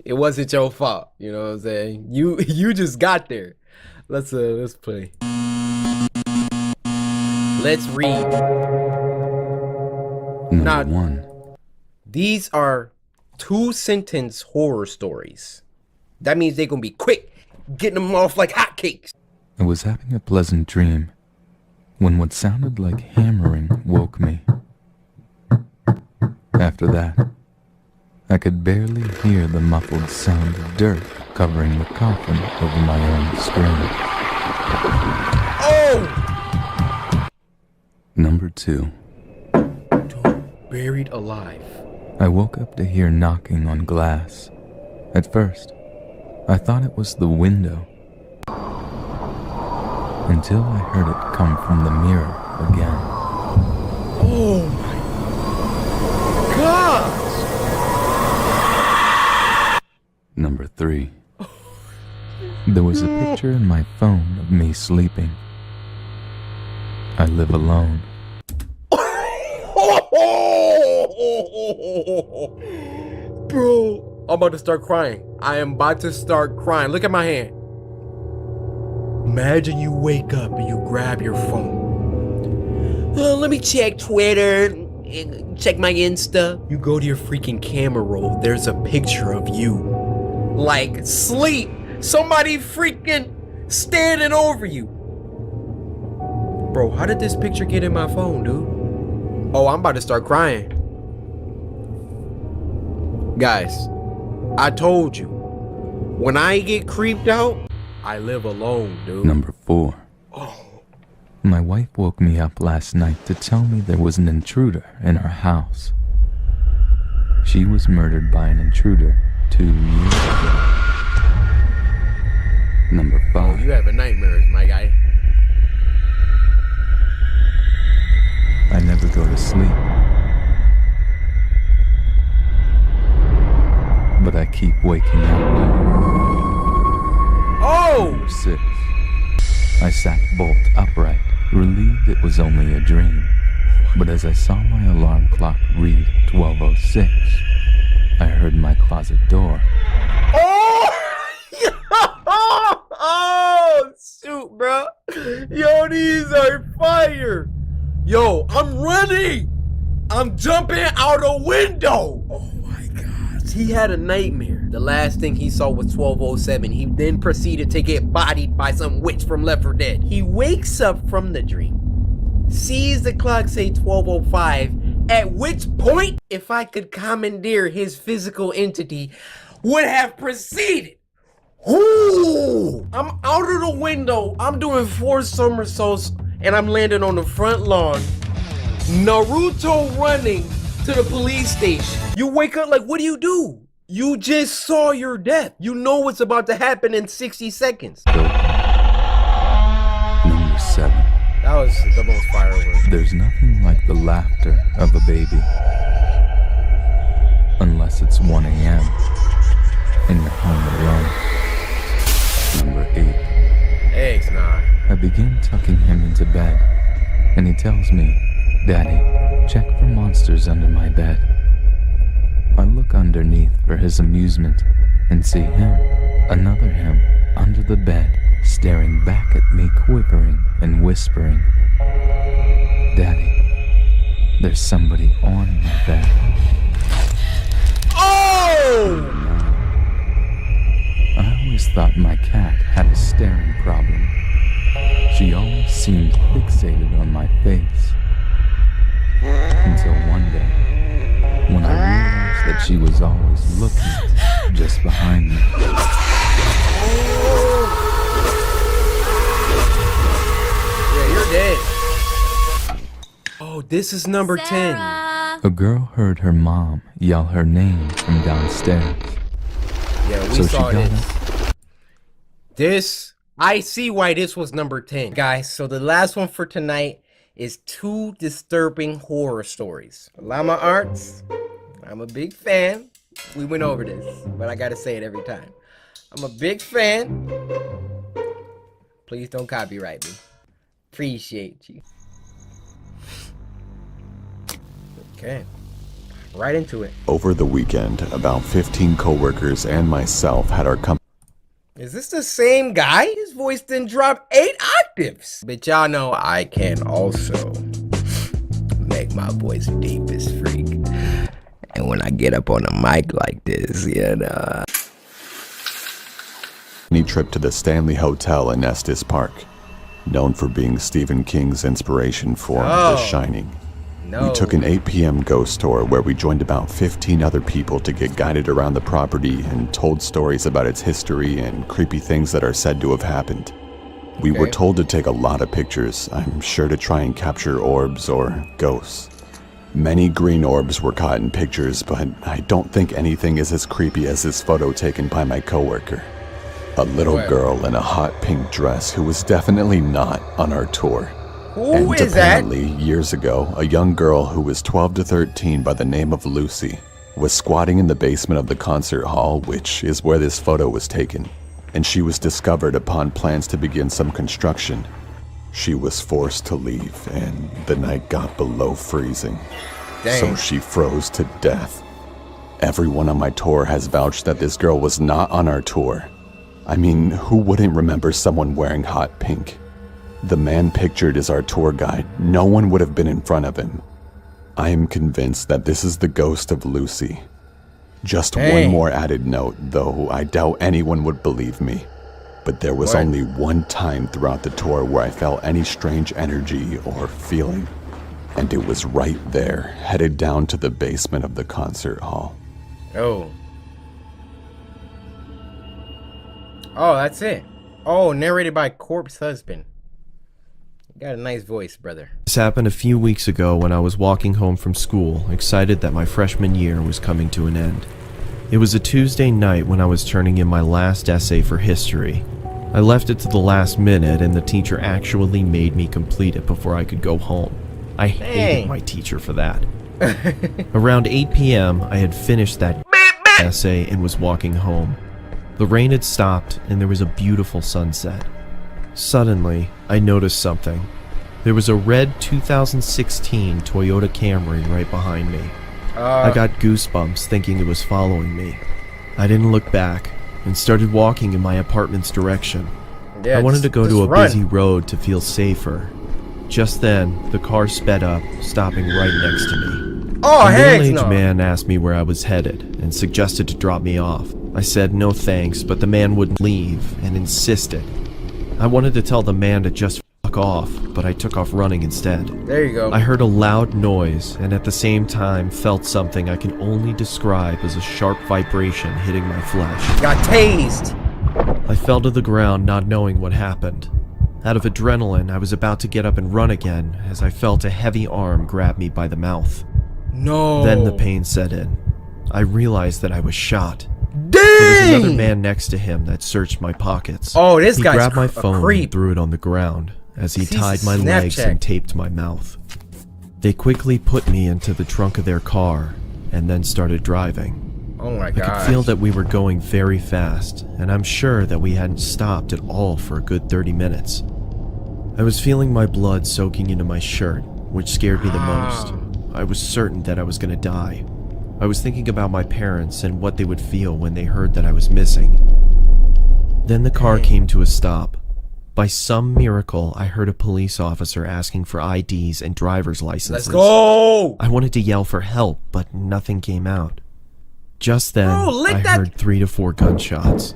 it wasn't your fault. You know what I'm saying? You just got there. Let's play. Let's read. Number 1. These are 2-sentence horror stories. That means they're gonna be quick, getting them off like hotcakes. I was having a pleasant dream when what sounded like hammering woke me. After that, I could barely hear the muffled sound of dirt covering the coffin over my own scream. Oh! Number 2. Buried alive. I woke up to hear knocking on glass. At first, I thought it was the window, until I heard it come from the mirror again. Oh my God! Number 3. There was a picture in my phone of me sleeping. I live alone. Bro, I'm about to start crying. I am about to start crying. Look at my hand. Imagine you wake up and you grab your phone. Let me check Twitter, check my Insta. You go to your freaking camera roll. There's a picture of you. Like, sleep. Somebody freaking standing over you. Bro, how did this picture get in my phone, dude? Oh, I'm about to start crying. Guys, I told you. When I get creeped out, I live alone, dude. Number 4. Oh. My wife woke me up last night to tell me there was an intruder in our house. She was murdered by an intruder 2 years ago. Number 5. Oh, you having nightmares, my guy. I never go to sleep, but I keep waking up. Oh! Number 6. I sat bolt upright, relieved it was only a dream. But as I saw my alarm clock read 12:06, I heard my closet door. Oh! Oh, shoot, bro. Yo, these are fire. Yo, I'm running. I'm jumping out a window. Oh my God. He had a nightmare. The last thing he saw was 12:07. He then proceeded to get bodied by some witch from Left 4 Dead. He wakes up from the dream, sees the clock say 12:05, at which point, if I could commandeer his physical entity, would have proceeded. Ooh! I'm out of the window. I'm doing 4 somersaults and I'm landing on the front lawn. Naruto running to the police station. You wake up like, what do? You just saw your death. You know what's about to happen in 60 seconds. Number 7. That was the most fireworks. There's nothing like the laughter of a baby. Unless it's 1 a.m. and you're home alone. Number 8. Eggs, nah. I begin tucking him into bed, and he tells me, "Daddy, check for monsters under my bed." I look underneath for his amusement and see him, another him, under the bed, staring back at me, quivering and whispering, "Daddy, there's somebody on my bed." Oh! I always thought my cat had a staring problem. She always seemed fixated on my face. Until one day, when I realized that she was always looking just behind me. Yeah, you're dead. Oh, this is number 10. A girl heard her mom yell her name from downstairs. Yeah, we So she saw got this. This, I see why this was number 10. Guys, so the last one for tonight is 2 disturbing horror stories. Llama Arts, I'm a big fan. We went over this, but I gotta say it every time. I'm a big fan. Please don't copyright me. Appreciate you. Okay, right into it. Over the weekend, about 15 coworkers and myself had our company. Is this the same guy? His voice didn't drop 8 octaves. But y'all know I can also make my voice deep as freak. And when I get up on a mic like this, you know. Trip to the Stanley Hotel in Estes Park, known for being Stephen King's inspiration for The Shining. No. We took an 8 p.m. ghost tour where we joined about 15 other people to get guided around the property and told stories about its history and creepy things that are said to have happened. We were told to take a lot of pictures, I'm sure to try and capture orbs or ghosts. Many green orbs were caught in pictures, but I don't think anything is as creepy as this photo taken by my coworker. A little girl in a hot pink dress who was definitely not on our tour. Who is apparently, years ago, a young girl who was 12 to 13 by the name of Lucy was squatting in the basement of the concert hall, which is where this photo was taken, and she was discovered upon plans to begin some construction. She was forced to leave, and the night got below freezing. Dang. So she froze to death. Everyone on my tour has vouched that this girl was not on our tour. I mean, who wouldn't remember someone wearing hot pink? The man pictured as our tour guide, no one would have been in front of him. I am convinced that this is the ghost of Lucy. Just one more added note, though I doubt anyone would believe me. But there was only one time throughout the tour where I felt any strange energy or feeling. And it was right there, headed down to the basement of the concert hall. Oh, that's it. Oh, narrated by Corpse Husband. You got a nice voice, brother. This happened a few weeks ago when I was walking home from school, excited that my freshman year was coming to an end. It was a Tuesday night when I was turning in my last essay for history. I left it to the last minute and the teacher actually made me complete it before I could go home. I hated my teacher for that. Around 8 p.m., I had finished that essay and was walking home. The rain had stopped and there was a beautiful sunset. Suddenly, I noticed something. There was a red 2016 Toyota Camry right behind me. I got goosebumps thinking it was following me. I didn't look back and started walking in my apartment's direction. Yeah, I wanted to go to a run. busy road to feel safer. Just then, the car sped up, stopping right next to me. Oh, a heck middle-aged no. man asked me where I was headed and suggested to drop me off. I said no thanks, but the man wouldn't leave and insisted. I wanted to tell the man to just fuck off, but I took off running instead. There you go. I heard a loud noise and at the same time felt something I can only describe as a sharp vibration hitting my flesh. Got tased. I fell to the ground not knowing what happened. Out of adrenaline, I was about to get up and run again as I felt a heavy arm grab me by the mouth. No. Then the pain set in. I realized that I was shot. Dang! There was another man next to him that searched my pockets. Oh, this he guy's grabbed my a phone creep. and threw it on the ground as he He's tied my legs Snapchat. and taped my mouth. They quickly put me into the trunk of their car and then started driving. Oh my I god. could feel that we were going very fast, and I'm sure that we hadn't stopped at all for a good 30 minutes. I was feeling my blood soaking into my shirt, which scared me the most. I was certain that I was going to die. I was thinking about my parents and what they would feel when they heard that I was missing. Then the car came to a stop. By some miracle, I heard a police officer asking for IDs and driver's licenses. Let's go! I wanted to yell for help, but nothing came out. Just then, I heard 3 to 4 gunshots.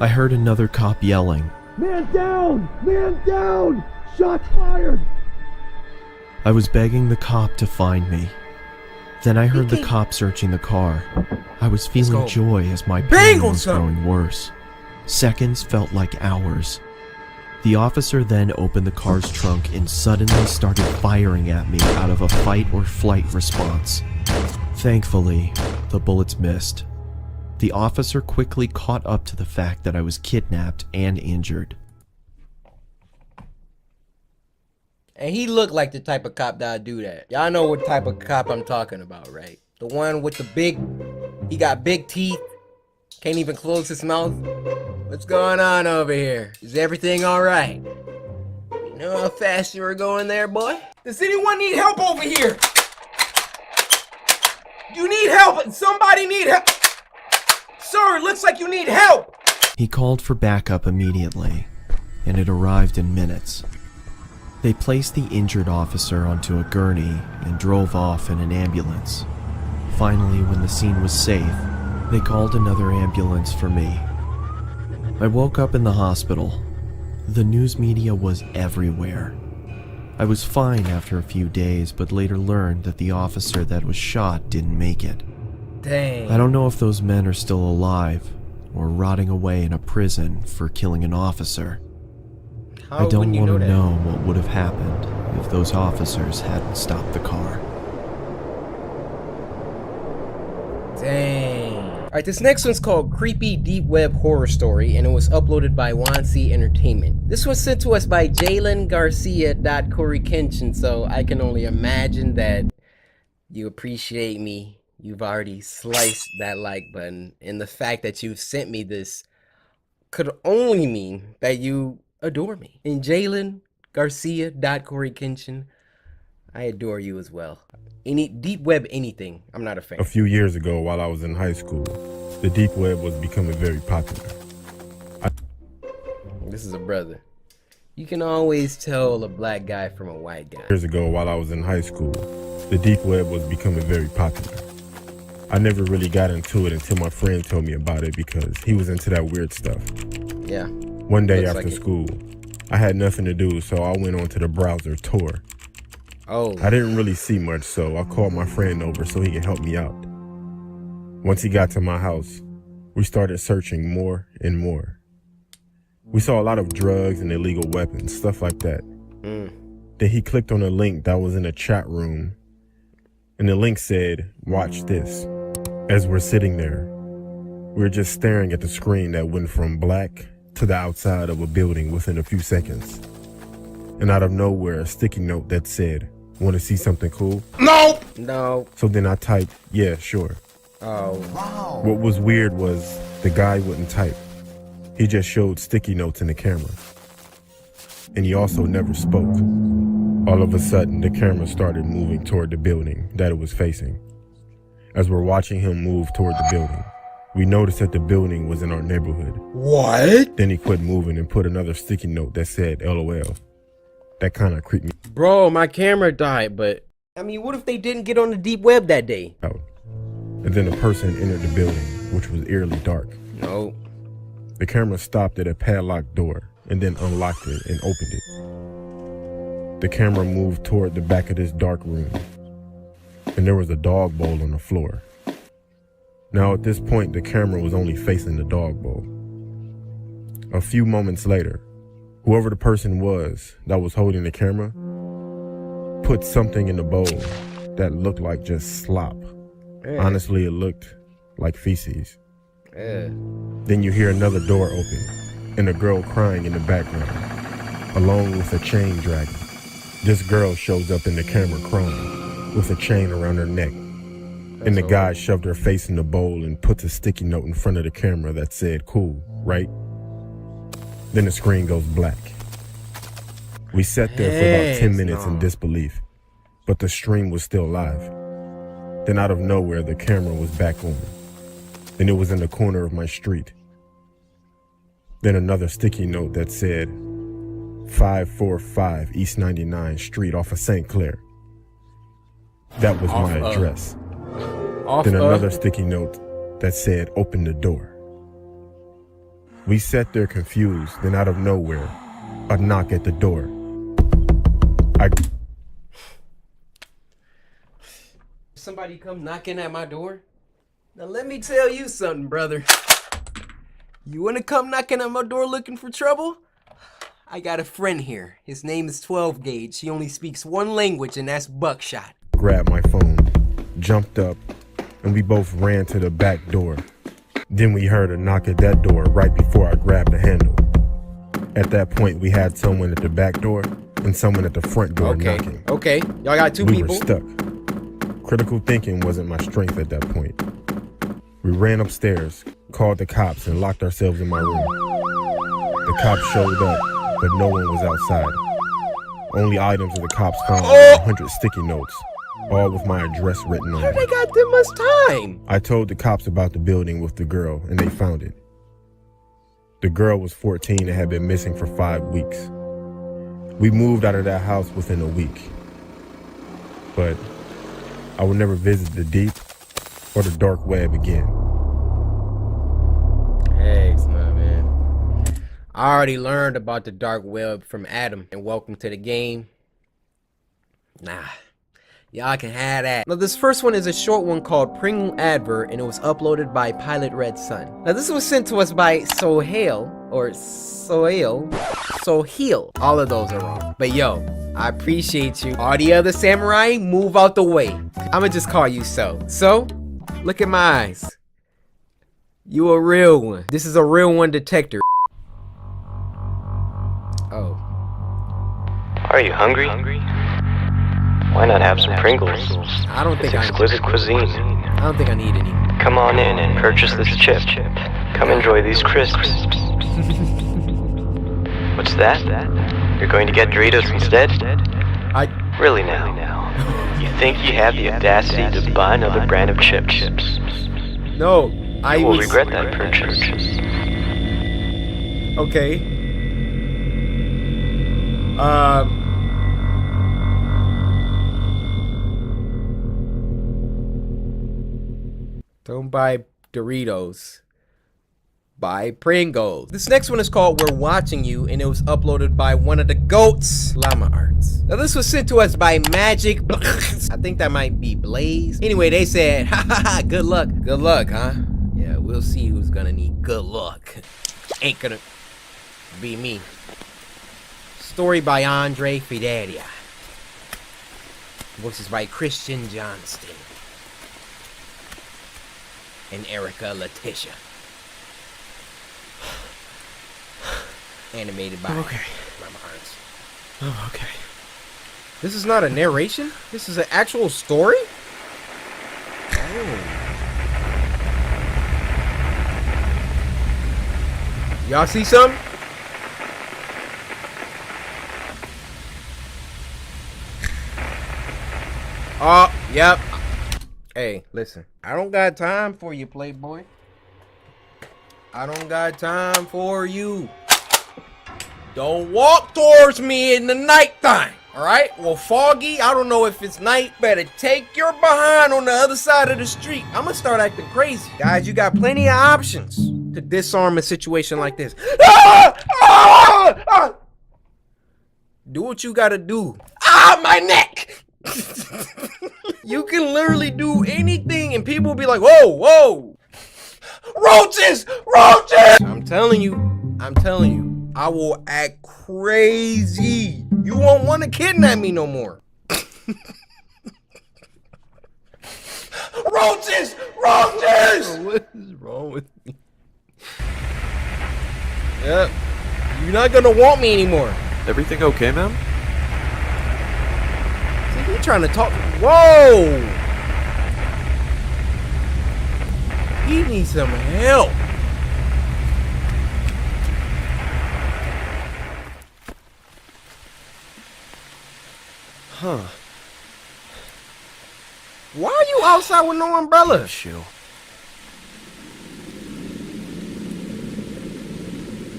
I heard another cop yelling, Man down! Man down! Shots fired! I was begging the cop to find me. Then I heard the cop searching the car. I was feeling joy as my pain was growing worse. Seconds felt like hours. The officer then opened the car's trunk and suddenly started firing at me out of a fight or flight response. Thankfully, the bullets missed. The officer quickly caught up to the fact that I was kidnapped and injured. And he looked like the type of cop that'd do that. Y'all know what type of cop I'm talking about, right? The one with he got big teeth, can't even close his mouth. What's going on over here? Is everything all right? You know how fast you were going there, boy? Does anyone need help over here? You need help! Somebody need help! Sir, it looks like you need help! He called for backup immediately, and it arrived in minutes. They placed the injured officer onto a gurney and drove off in an ambulance. Finally, when the scene was safe, they called another ambulance for me. I woke up in the hospital. The news media was everywhere. I was fine after a few days, but later learned that the officer that was shot didn't make it. Dang. I don't know if those men are still alive or rotting away in a prison for killing an officer. How I don't wouldn't you want to that? know what would have happened if those officers hadn't stopped the car. Dang. Alright, this next one's called Creepy Deep Web Horror Story, and it was uploaded by Wansi Entertainment. This was sent to us by Jalen Garcia.CoryxKenshin, so I can only imagine that you appreciate me. You've already sliced that like button, and the fact that you've sent me this could only mean that you adore me. And Jalen Garcia.CoryxKenshin, I adore you as well. Any deep web anything, I'm not a fan. A few years ago, while I was in high school, the deep web was becoming very popular. This is a brother. You can always tell a black guy from a white guy. Years ago, while I was in high school, the deep web was becoming very popular. I never really got into it until my friend told me about it because he was into that weird stuff. Yeah. One day Looks after like it. school, I had nothing to do, so I went onto the browser Tor. Oh. I didn't really see much, so I called my friend over so he could help me out. Once he got to my house, we started searching more and more. We saw a lot of drugs and illegal weapons, stuff like that. Then he clicked on a link that was in a chat room, and the link said, "Watch this." As we're sitting there, we're just staring at the screen that went from black to the outside of a building within a few seconds. And out of nowhere, a sticky note that said, "Want to see something cool?" No. No. So then I typed, "Yeah, sure." Oh. What was weird was the guy wouldn't type. He just showed sticky notes in the camera. And he also never spoke. All of a sudden, the camera started moving toward the building that it was facing. As we're watching him move toward the building, we noticed that the building was in our neighborhood. What? Then he quit moving and put another sticky note that said LOL. That kind of creeped me Bro, my camera died, but I mean, what if they didn't get on the deep web that day? out. And then a person entered the building, which was eerily dark. No. The camera stopped at a padlocked door and then unlocked it and opened it. The camera moved toward the back of this dark room, and there was a dog bowl on the floor. Now at this point, the camera was only facing the dog bowl. A few moments later, whoever the person was that was holding the camera put something in the bowl that looked like just slop. Honestly, it looked like feces. Then you hear another door open and a girl crying in the background, along with a chain dragging. This girl shows up in the camera crying with a chain around her neck. And the guy shoved her face in the bowl and puts a sticky note in front of the camera that said, "Cool, right?" Then the screen goes black. We sat there for about 10 minutes in disbelief, but the stream was still live. Then out of nowhere, the camera was back on. Then it was in the corner of my street. Then another sticky note that said, 545 East 99th Street off of St. Clair. That was my address. Then another sticky note that said, "Open the door." We sat there confused, then out of nowhere, a knock at the door. Somebody come knocking at my door? Now let me tell you something, brother. You wanna come knocking at my door looking for trouble? I got a friend here. His name is 12 Gauge. He only speaks one language, and that's buckshot. Grabbed my phone, jumped up, and we both ran to the back door. Then we heard a knock at that door right before I grabbed the handle. At that point, we had someone at the back door and someone at the front door knocking. Okay, y'all got two people. We were stuck. Critical thinking wasn't my strength at that point. We ran upstairs, called the cops, and locked ourselves in my room. The cops showed up, but no one was outside. Only items that the cops found were 100 sticky notes, all with my address written on How them. they got that much time? I told the cops about the building with the girl, and they found it. The girl was 14 and had been missing for 5 weeks. We moved out of that house within a week. But I would never visit the deep or the dark web again. Thanks, my man. I already learned about the dark web from Adam, and welcome to the game. Nah, y'all can have that. Now, this first one is a short one called Pringle Advert, and it was uploaded by Pilot Red Sun. Now, this was sent to us by Sohail, or Sohail. All of those are wrong. But yo, I appreciate you. All the other samurai, move out the way. I'ma just call you So. So, look at my eyes. You a real one. This is a real one detector. Oh. Are you hungry? Why not have some Pringles? I don't think it's exquisite cuisine. I don't think I need any. Come on in and purchase this chip. Come enjoy these crisps. What's that? You're going to get Doritos instead? Really now? You think you have the audacity to buy another brand of chips? No, You will regret that purchase. Okay. Don't buy Doritos. Buy Pringles. This next one is called We're Watching You, and it was uploaded by one of the GOATs, Llama Arts. Now, this was sent to us by Magic. I think that might be Blaze. Anyway, they said, ha ha ha, good luck. Good luck, huh? Yeah, we'll see who's gonna need good luck. Ain't gonna be me. Story by Andre Fidelia. Voices by Christian Johnston and Erica Letitia. Animated by Llama Arts. Oh, okay. This is not a narration? This is an actual story? Oh. Y'all see something? Oh, yep. Hey, listen. I don't got time for you, Playboy. I don't got time for you. Don't walk towards me in the nighttime. Alright? Well, Foggy, I don't know if it's night. Better take your behind on the other side of the street. I'm gonna start acting crazy. Guys, you got plenty of options to disarm a situation like this. Do what you gotta do. Ah, my neck! You can literally do anything and people will be like, whoa, whoa. Roaches! Roaches! I'm telling you, I will act crazy. You won't want to kidnap me no more. Roaches! Roaches! What is wrong with me? Yep. You're not gonna want me anymore. Everything okay, ma'am? See, he trying to talk. Whoa! He needs some help. Huh. Why are you outside with no umbrella? Shoe.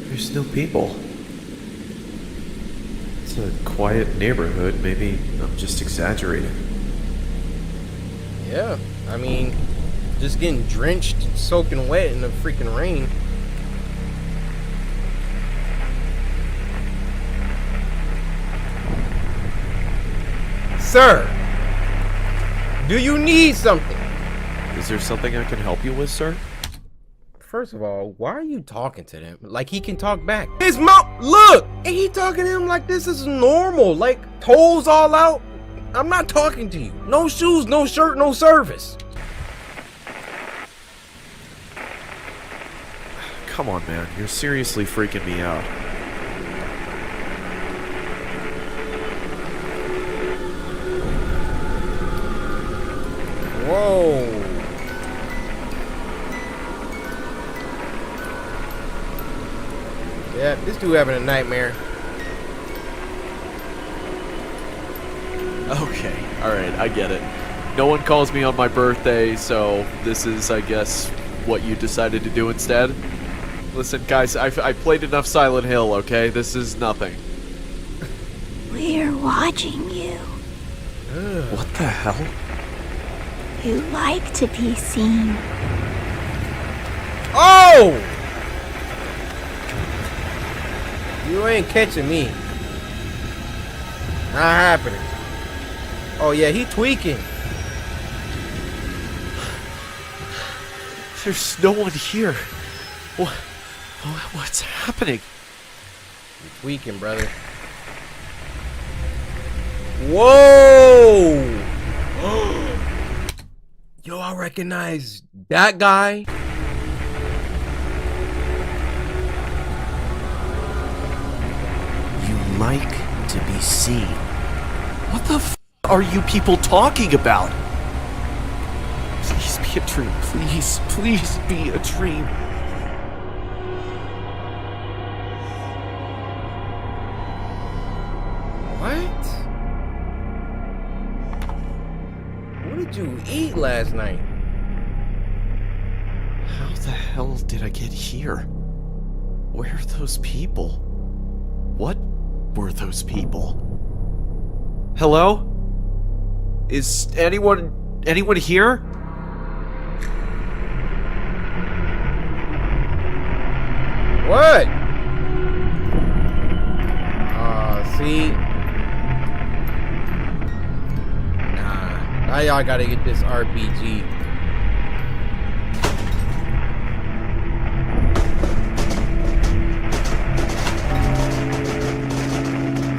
There's no people. It's a quiet neighborhood. Maybe I'm just exaggerating. Yeah, I mean, just getting drenched, soaking wet in the freaking rain. Sir, do you need something? Is there something I can help you with, sir? First of all, why are you talking to them? Like he can talk back. His mouth, look! And he talking to him like this is normal. Like, toes all out. I'm not talking to you. No shoes, no shirt, no service. Come on, man. You're seriously freaking me out. Whoa. Yeah, this dude having a nightmare. Okay, alright, I get it. No one calls me on my birthday, so this is, I guess, what you decided to do instead? Listen, guys, I played enough Silent Hill, okay? This is nothing. We're watching you. What the hell? You like to be seen. Oh! You ain't catching me. Not happening. Oh yeah, he tweaking. There's no one here. What's happening? You tweaking, brother. Whoa! Yo, I recognize that guy. You like to be seen. What the f are you people talking about? Please be a dream. Please be a dream. What? What did you eat last night? How the hell did I get here? Where are those people? What were those people? Hello? Is anyone here? What? See? Nah. Now y'all gotta get this RPG.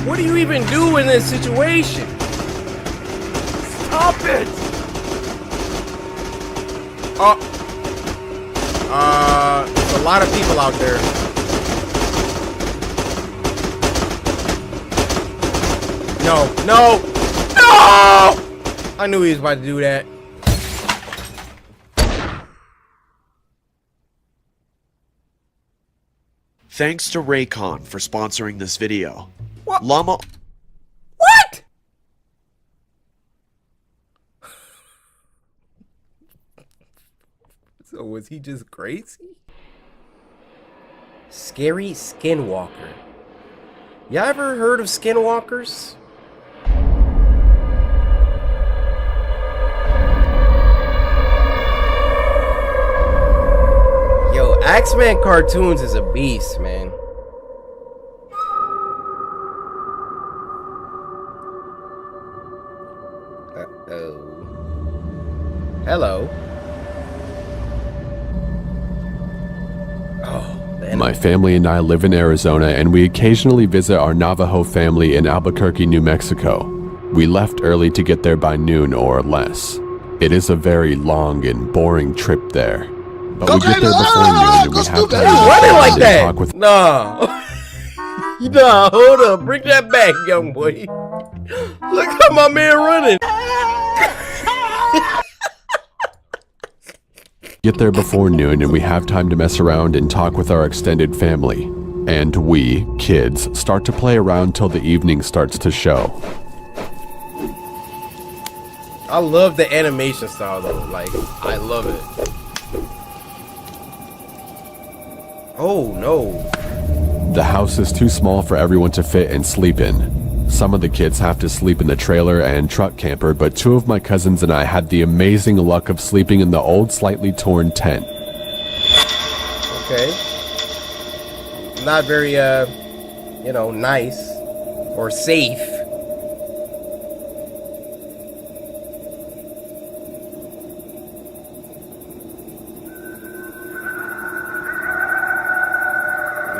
What do you even do in this situation? Stop it! There's a lot of people out there. No! I knew he was about to do that. Thanks to Raycon for sponsoring this video. What? Llama... What? So was he just crazy? Scary Skinwalker. Y'all ever heard of skinwalkers? Yo, X-Men Cartoons is a beast, man. Uh-oh. Hello. My family and I live in Arizona, and we occasionally visit our Navajo family in Albuquerque, New Mexico. We left early to get there by noon or less. It is a very long and boring trip there. But we get there before noon and we have time running like to that. talk with... No. Nah, hold up. Bring that back, young boy. Look how my man running. Get there before noon and we have time to mess around and talk with our extended family. And we, kids, start to play around till the evening starts to show. I love the animation style though. Like, I love it. Oh no. The house is too small for everyone to fit and sleep in. Some of the kids have to sleep in the trailer and truck camper, but two of my cousins and I had the amazing luck of sleeping in the old, slightly torn tent. Okay. Not very, nice or safe.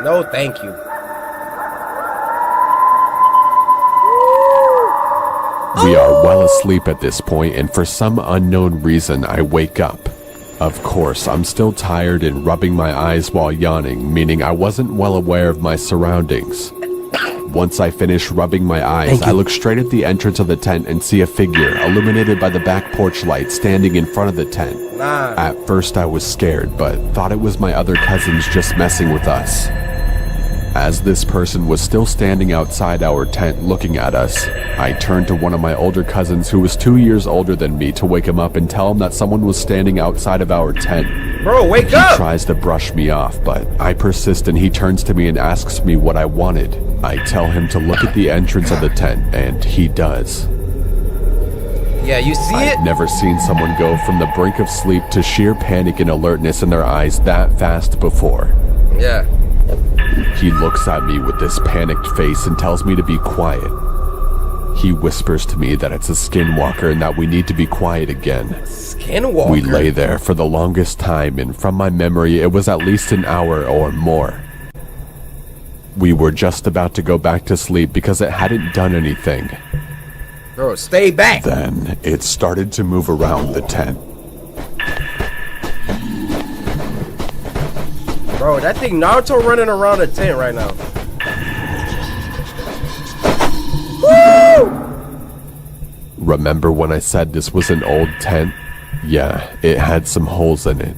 No, thank you. We are well asleep at this point, and for some unknown reason, I wake up. Of course, I'm still tired and rubbing my eyes while yawning, meaning I wasn't well aware of my surroundings. Once I finish rubbing my eyes, I look straight at the entrance of the tent and see a figure, illuminated by the back porch light, standing in front of the tent. At first I was scared, but thought it was my other cousins just messing with us. As this person was still standing outside our tent looking at us, I turned to one of my older cousins who was 2 years older than me to wake him up and tell him that someone was standing outside of our tent. Bro, wake up! He tries to brush me off, but I persist and he turns to me and asks me what I wanted. I tell him to look at the entrance of the tent, and he does. Yeah, you see it? I've never seen someone go from the brink of sleep to sheer panic and alertness in their eyes that fast before. Yeah. He looks at me with this panicked face and tells me to be quiet. He whispers to me that it's a skinwalker and that we need to be quiet again. Skinwalker? We lay there for the longest time, and from my memory, it was at least an hour or more. We were just about to go back to sleep because it hadn't done anything. Bro, stay back! Then it started to move around the tent. Bro, that thing Naruto running around the tent right now. Woo! Remember when I said this was an old tent? Yeah, it had some holes in it.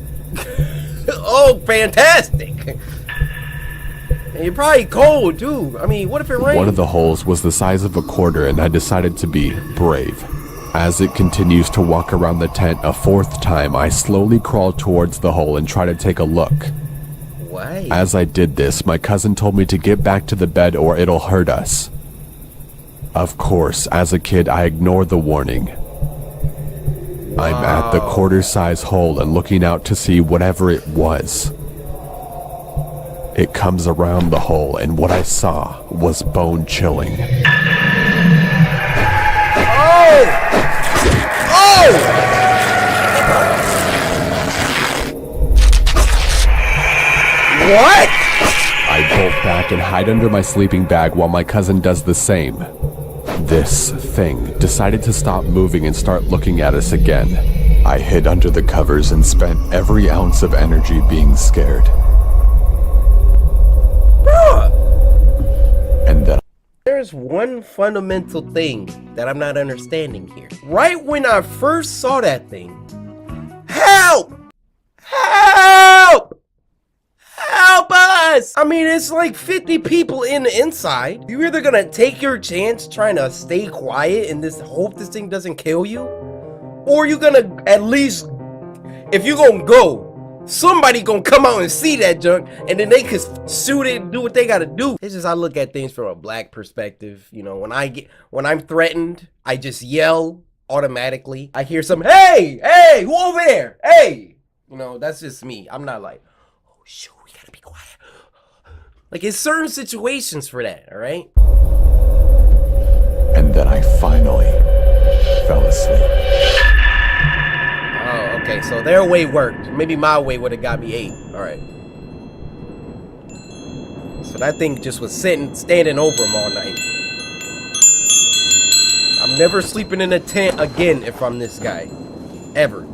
Oh, fantastic! And you're probably cold, too. I mean, what if it rains? One of the holes was the size of a quarter, and I decided to be brave. As it continues to walk around the tent a fourth time, I slowly crawl towards the hole and try to take a look. Why? As I did this, my cousin told me to get back to the bed or it'll hurt us. Of course, as a kid, I ignored the warning. I'm at the quarter-size hole and looking out to see whatever it was. It comes around the hole, and what I saw was bone-chilling. Oh! Oh! What? I bolt back and hide under my sleeping bag while my cousin does the same. This thing decided to stop moving and start looking at us again. I hid under the covers and spent every ounce of energy being scared. And then there's one fundamental thing that I'm not understanding here. Right when I first saw that thing, help! Help! Help us! I mean, it's like 50 people in the inside. You're either gonna take your chance trying to stay quiet and just hope this thing doesn't kill you, or you're gonna at least, if you're gonna go, somebody gonna come out and see that junk, and then they could shoot it and do what they gotta do. It's just I look at things from a black perspective. You know, when I'm threatened, I just yell automatically. I hear some, hey, hey, who over there? Hey, you know, that's just me. I'm not like, oh shoot, we gotta be quiet. Like, it's certain situations for that, all right? And then I finally fell asleep. Oh, okay, so their way worked. Maybe my way would have got me 8. All right. So that thing just was standing over him all night. I'm never sleeping in a tent again if I'm this guy. Ever.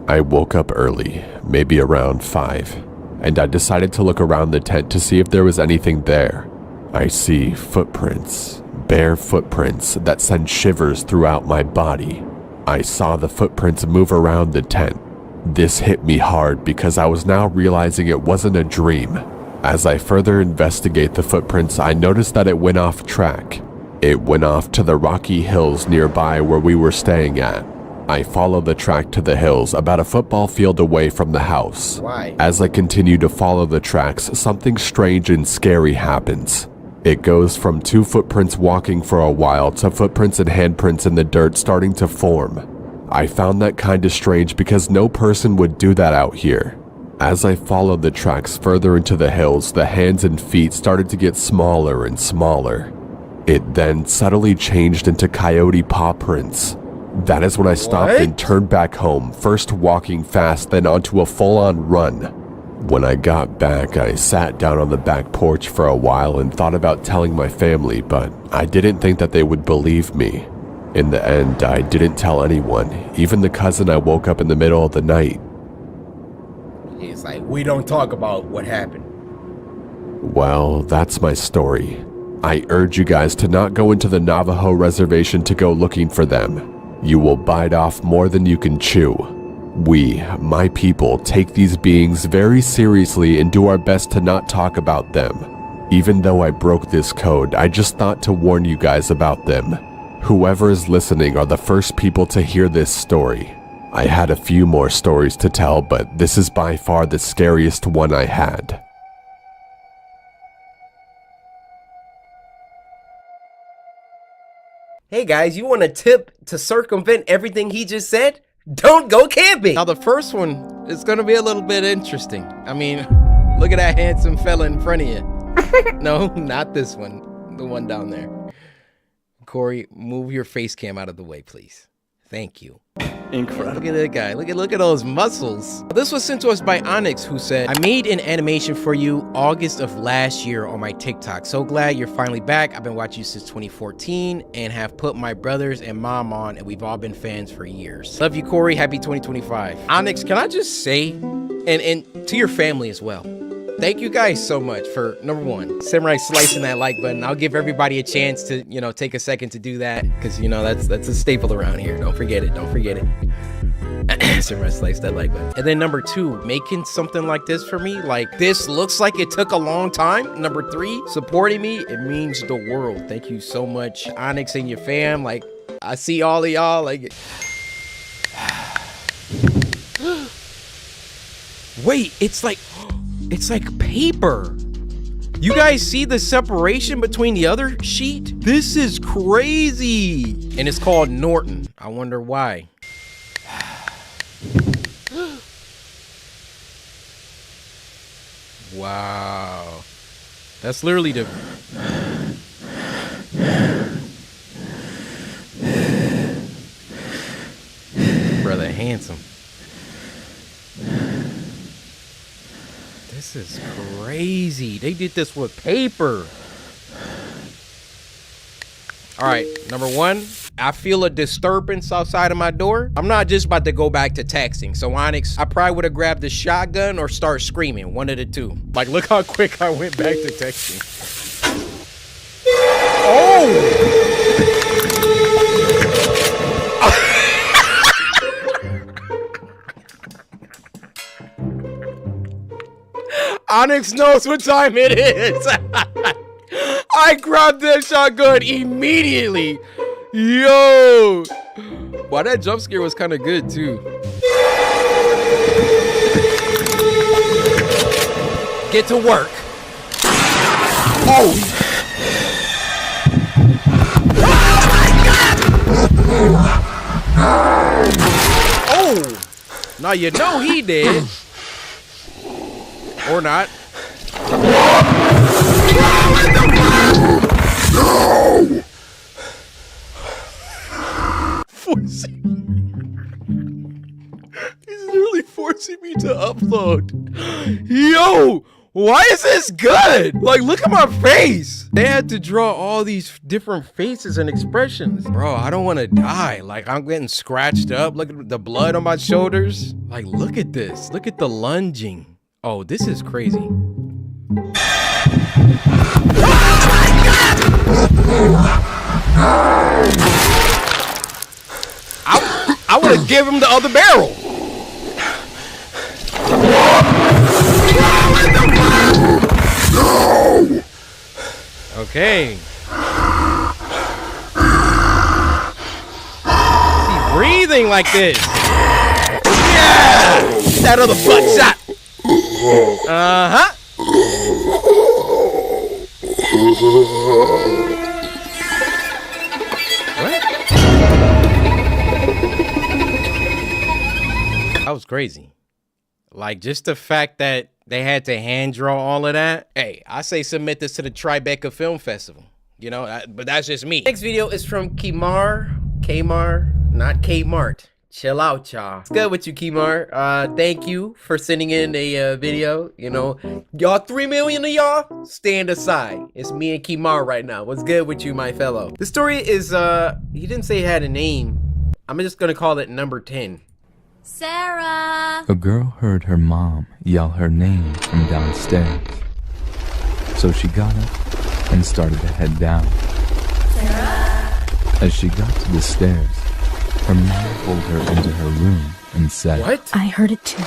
I woke up early, maybe around 5, and I decided to look around the tent to see if there was anything there. I see footprints, bare footprints that send shivers throughout my body. I saw the footprints move around the tent. This hit me hard because I was now realizing it wasn't a dream. As I further investigate the footprints, I noticed that it went off track. It went off to the rocky hills nearby where we were staying at. I followed the track to the hills about a football field away from the house. Why? As I continue to follow the tracks, something strange and scary happens. It goes from 2 footprints walking for a while to footprints and handprints in the dirt starting to form. I found that kinda strange because no person would do that out here. As I followed the tracks further into the hills, the hands and feet started to get smaller and smaller. It then subtly changed into coyote paw prints. That is when I stopped and turned back home, first walking fast, then onto a full-on run. When I got back, I sat down on the back porch for a while and thought about telling my family, but I didn't think that they would believe me. In the end, I didn't tell anyone, even the cousin I woke up in the middle of the night. He's like, we don't talk about what happened. Well, that's my story. I urge you guys to not go into the Navajo reservation to go looking for them. You will bite off more than you can chew. We, my people, take these beings very seriously and do our best to not talk about them. Even though I broke this code, I just thought to warn you guys about them. Whoever is listening are the first people to hear this story. I had a few more stories to tell, but this is by far the scariest one I had. Hey guys, you want a tip to circumvent everything he just said? Don't go camping! Now the first one is gonna be a little bit interesting. I mean, look at that handsome fella in front of you. No, not this one. The one down there. Corey, move your face cam out of the way, please. Thank you. Incredible. Look at that guy. Look at those muscles. This was sent to us by Onyx, who said, I made an animation for you August of last year on my TikTok. So glad you're finally back. I've been watching you since 2014 and have put my brothers and mom on, and we've all been fans for years. Love you, Corey. Happy 2025. Onyx, can I just say, and to your family as well, thank you guys so much for, number one, Samurai slicing that like button. I'll give everybody a chance to, take a second to do that, because, that's a staple around here. Don't forget it. Don't forget it. Samurai slice that like button. And then number two, making something like this for me, like this looks like it took a long time. Number three, supporting me, it means the world. Thank you so much, Onyx and your fam. Like, I see all of y'all. Like, wait, it's like paper. You guys see the separation between the other sheet? This is crazy. And it's called Norton. I wonder why. Wow. That's literally the... Brother handsome. This is crazy. They did this with paper. All right, number one, I feel a disturbance outside of my door. I'm not just about to go back to texting. So Onyx, I probably would have grabbed the shotgun or start screaming, one of the two. Like, look how quick I went back to texting. Oh! Onyx knows what time it is. I grabbed that shotgun immediately. Yo. Wow, that jump scare was kind of good too. Get to work. Oh. Oh. Now you know he did. Or not. No! Forcing. He's literally forcing me to upload. Yo! Why is this good? Like, look at my face. They had to draw all these different faces and expressions. Bro, I don't want to die. Like, I'm getting scratched up. Look at the blood on my shoulders. Like, look at this. Look at the lunging. Oh, this is crazy. I would have given him the other barrel. Okay. Is he breathing like this? Yeah! That other butt shot. Uh-huh. What? That was crazy. Like, just the fact that they had to hand draw all of that. Hey, I say submit this to the Tribeca Film Festival. But that's just me. Next video is from Kmart, not Kmart. Chill out, y'all. It's good with you, Kimar. Thank you for sending in a video. You know, y'all 3 million of y'all, stand aside. It's me and Kimar right now. What's good with you, my fellow? The story is, he didn't say it had a name. I'm just gonna call it number 10. Sarah! A girl heard her mom yell her name from downstairs. So she got up and started to head down. Sarah! As she got to the stairs, her mom pulled her into her room and said, What? I heard it too.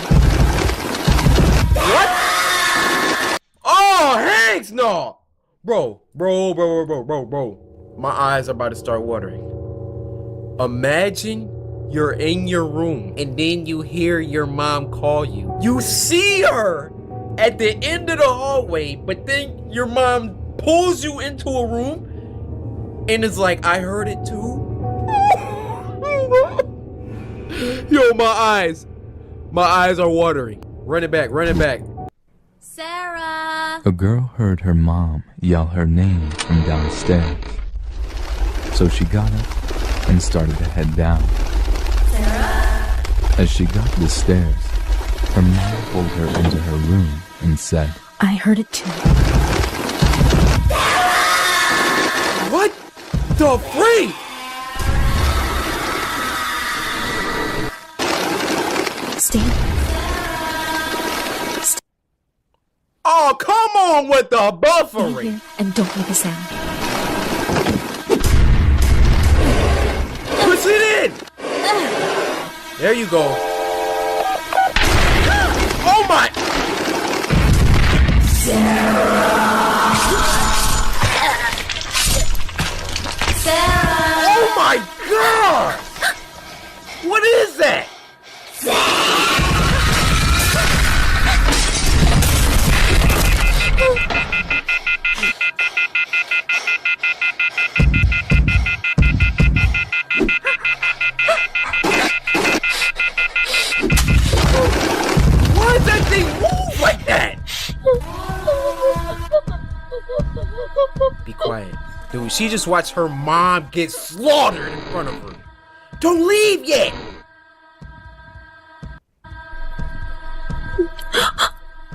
What? Oh, Hanks, no! Bro. My eyes are about to start watering. Imagine you're in your room and then you hear your mom call you. You see her at the end of the hallway, but then your mom pulls you into a room and is like, I heard it too. Yo, my eyes are watering. Run it back. Sarah! A girl heard her mom yell her name from downstairs. So she got up and started to head down. Sarah! As she got to the stairs, her mom pulled her into her room and said, I heard it too. What the freak? Stay. Oh, come on with the buffering. And don't make a sound. Push it in. There you go. Oh my. Sarah! Oh my God. What is that? Why does that thing move like that? Be quiet. Dude, she just watched her mom get slaughtered in front of her. Don't leave yet.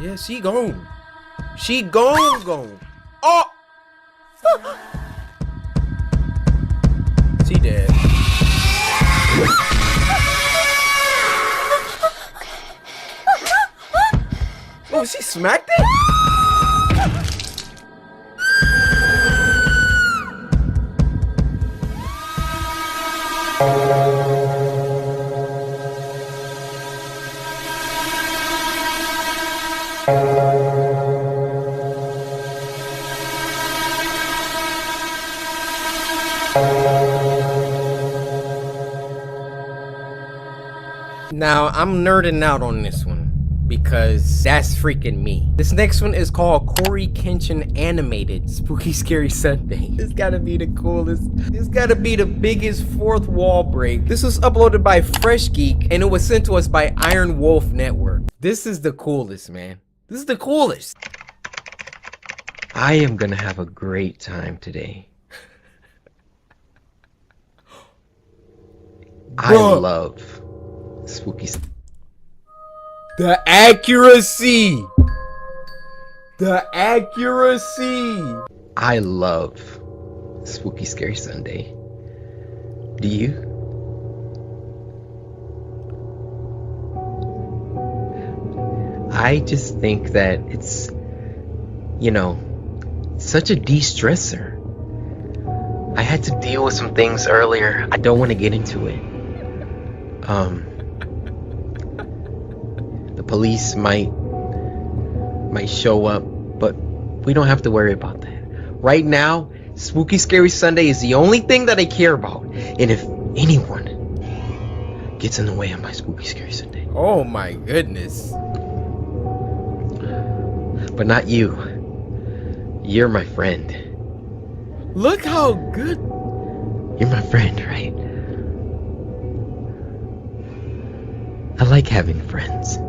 Yeah, she gone. She gone. Oh! She dead. Oh, she smacked it? Now, I'm nerding out on this one because that's freaking me. This next one is called CoryxKenshin Animated Spooky Scary Sunday. It's gotta be the coolest. It's gotta be the biggest fourth wall break. This was uploaded by Fresh Geek and it was sent to us by Iron Wolf Network. This is the coolest, man. This is the coolest. I am gonna have a great time today. I love spooky. The accuracy. The accuracy. I love Spooky Scary Sunday. Do you? I just think that it's, you know, such a de-stressor. I had to deal with some things earlier. I don't want to get into it. The police might show up, but we don't have to worry about that. Right now, Spooky Scary Sunday is the only thing that I care about. And if anyone gets in the way of my Spooky Scary Sunday. Oh my goodness. But not you. You're my friend. Look how good. You're my friend, right? I like having friends.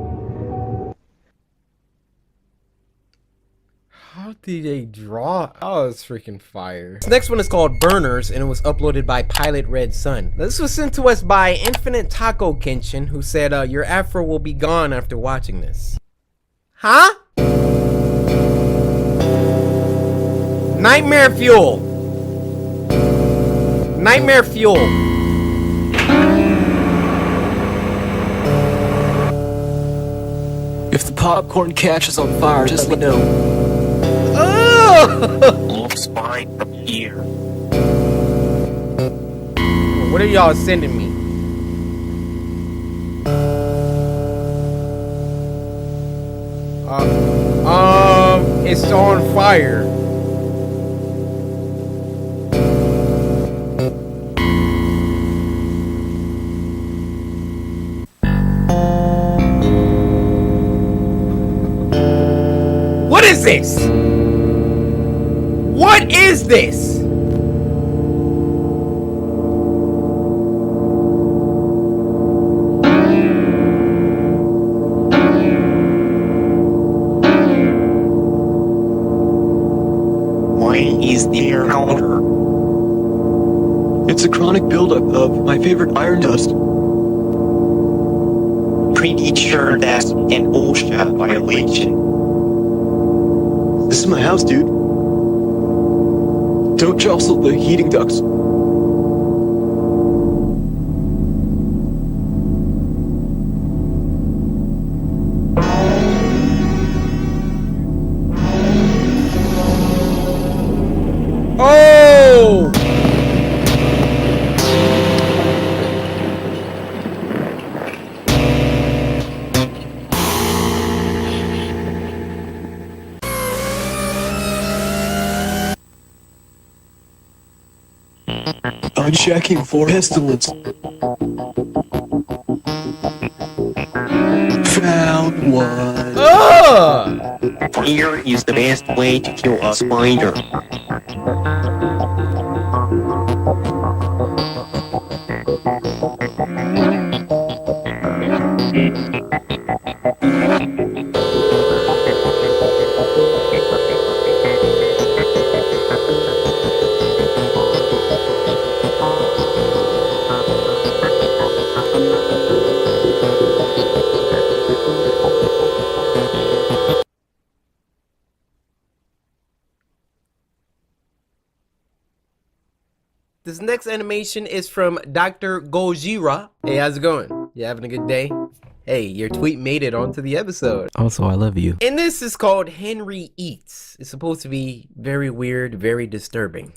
How did they draw? Oh, it's freaking fire. This next one is called Burners, and it was uploaded by Pilot Red Sun. Now, this was sent to us by Infinite Taco Kenshin, who said, your afro will be gone after watching this. Huh? Nightmare Fuel. Nightmare Fuel. If the popcorn catches on fire, just let me know. Looks fine from here. What are y'all sending me? It's on fire. What is this? What is this? Why is there powder? It's a chronic buildup of my favorite iron dust. Pretty sure that's an OSHA violation. This is my house, dude. Don't jostle the heating ducts. Oh! I'm checking for pestilence. Found one. Here is the best way to kill a spider. This next animation is from Dr. Gojira. Hey, how's it going? You having a good day? Hey, your tweet made it onto the episode. Also, I love you. And this is called Henry Eats. It's supposed to be very weird, very disturbing.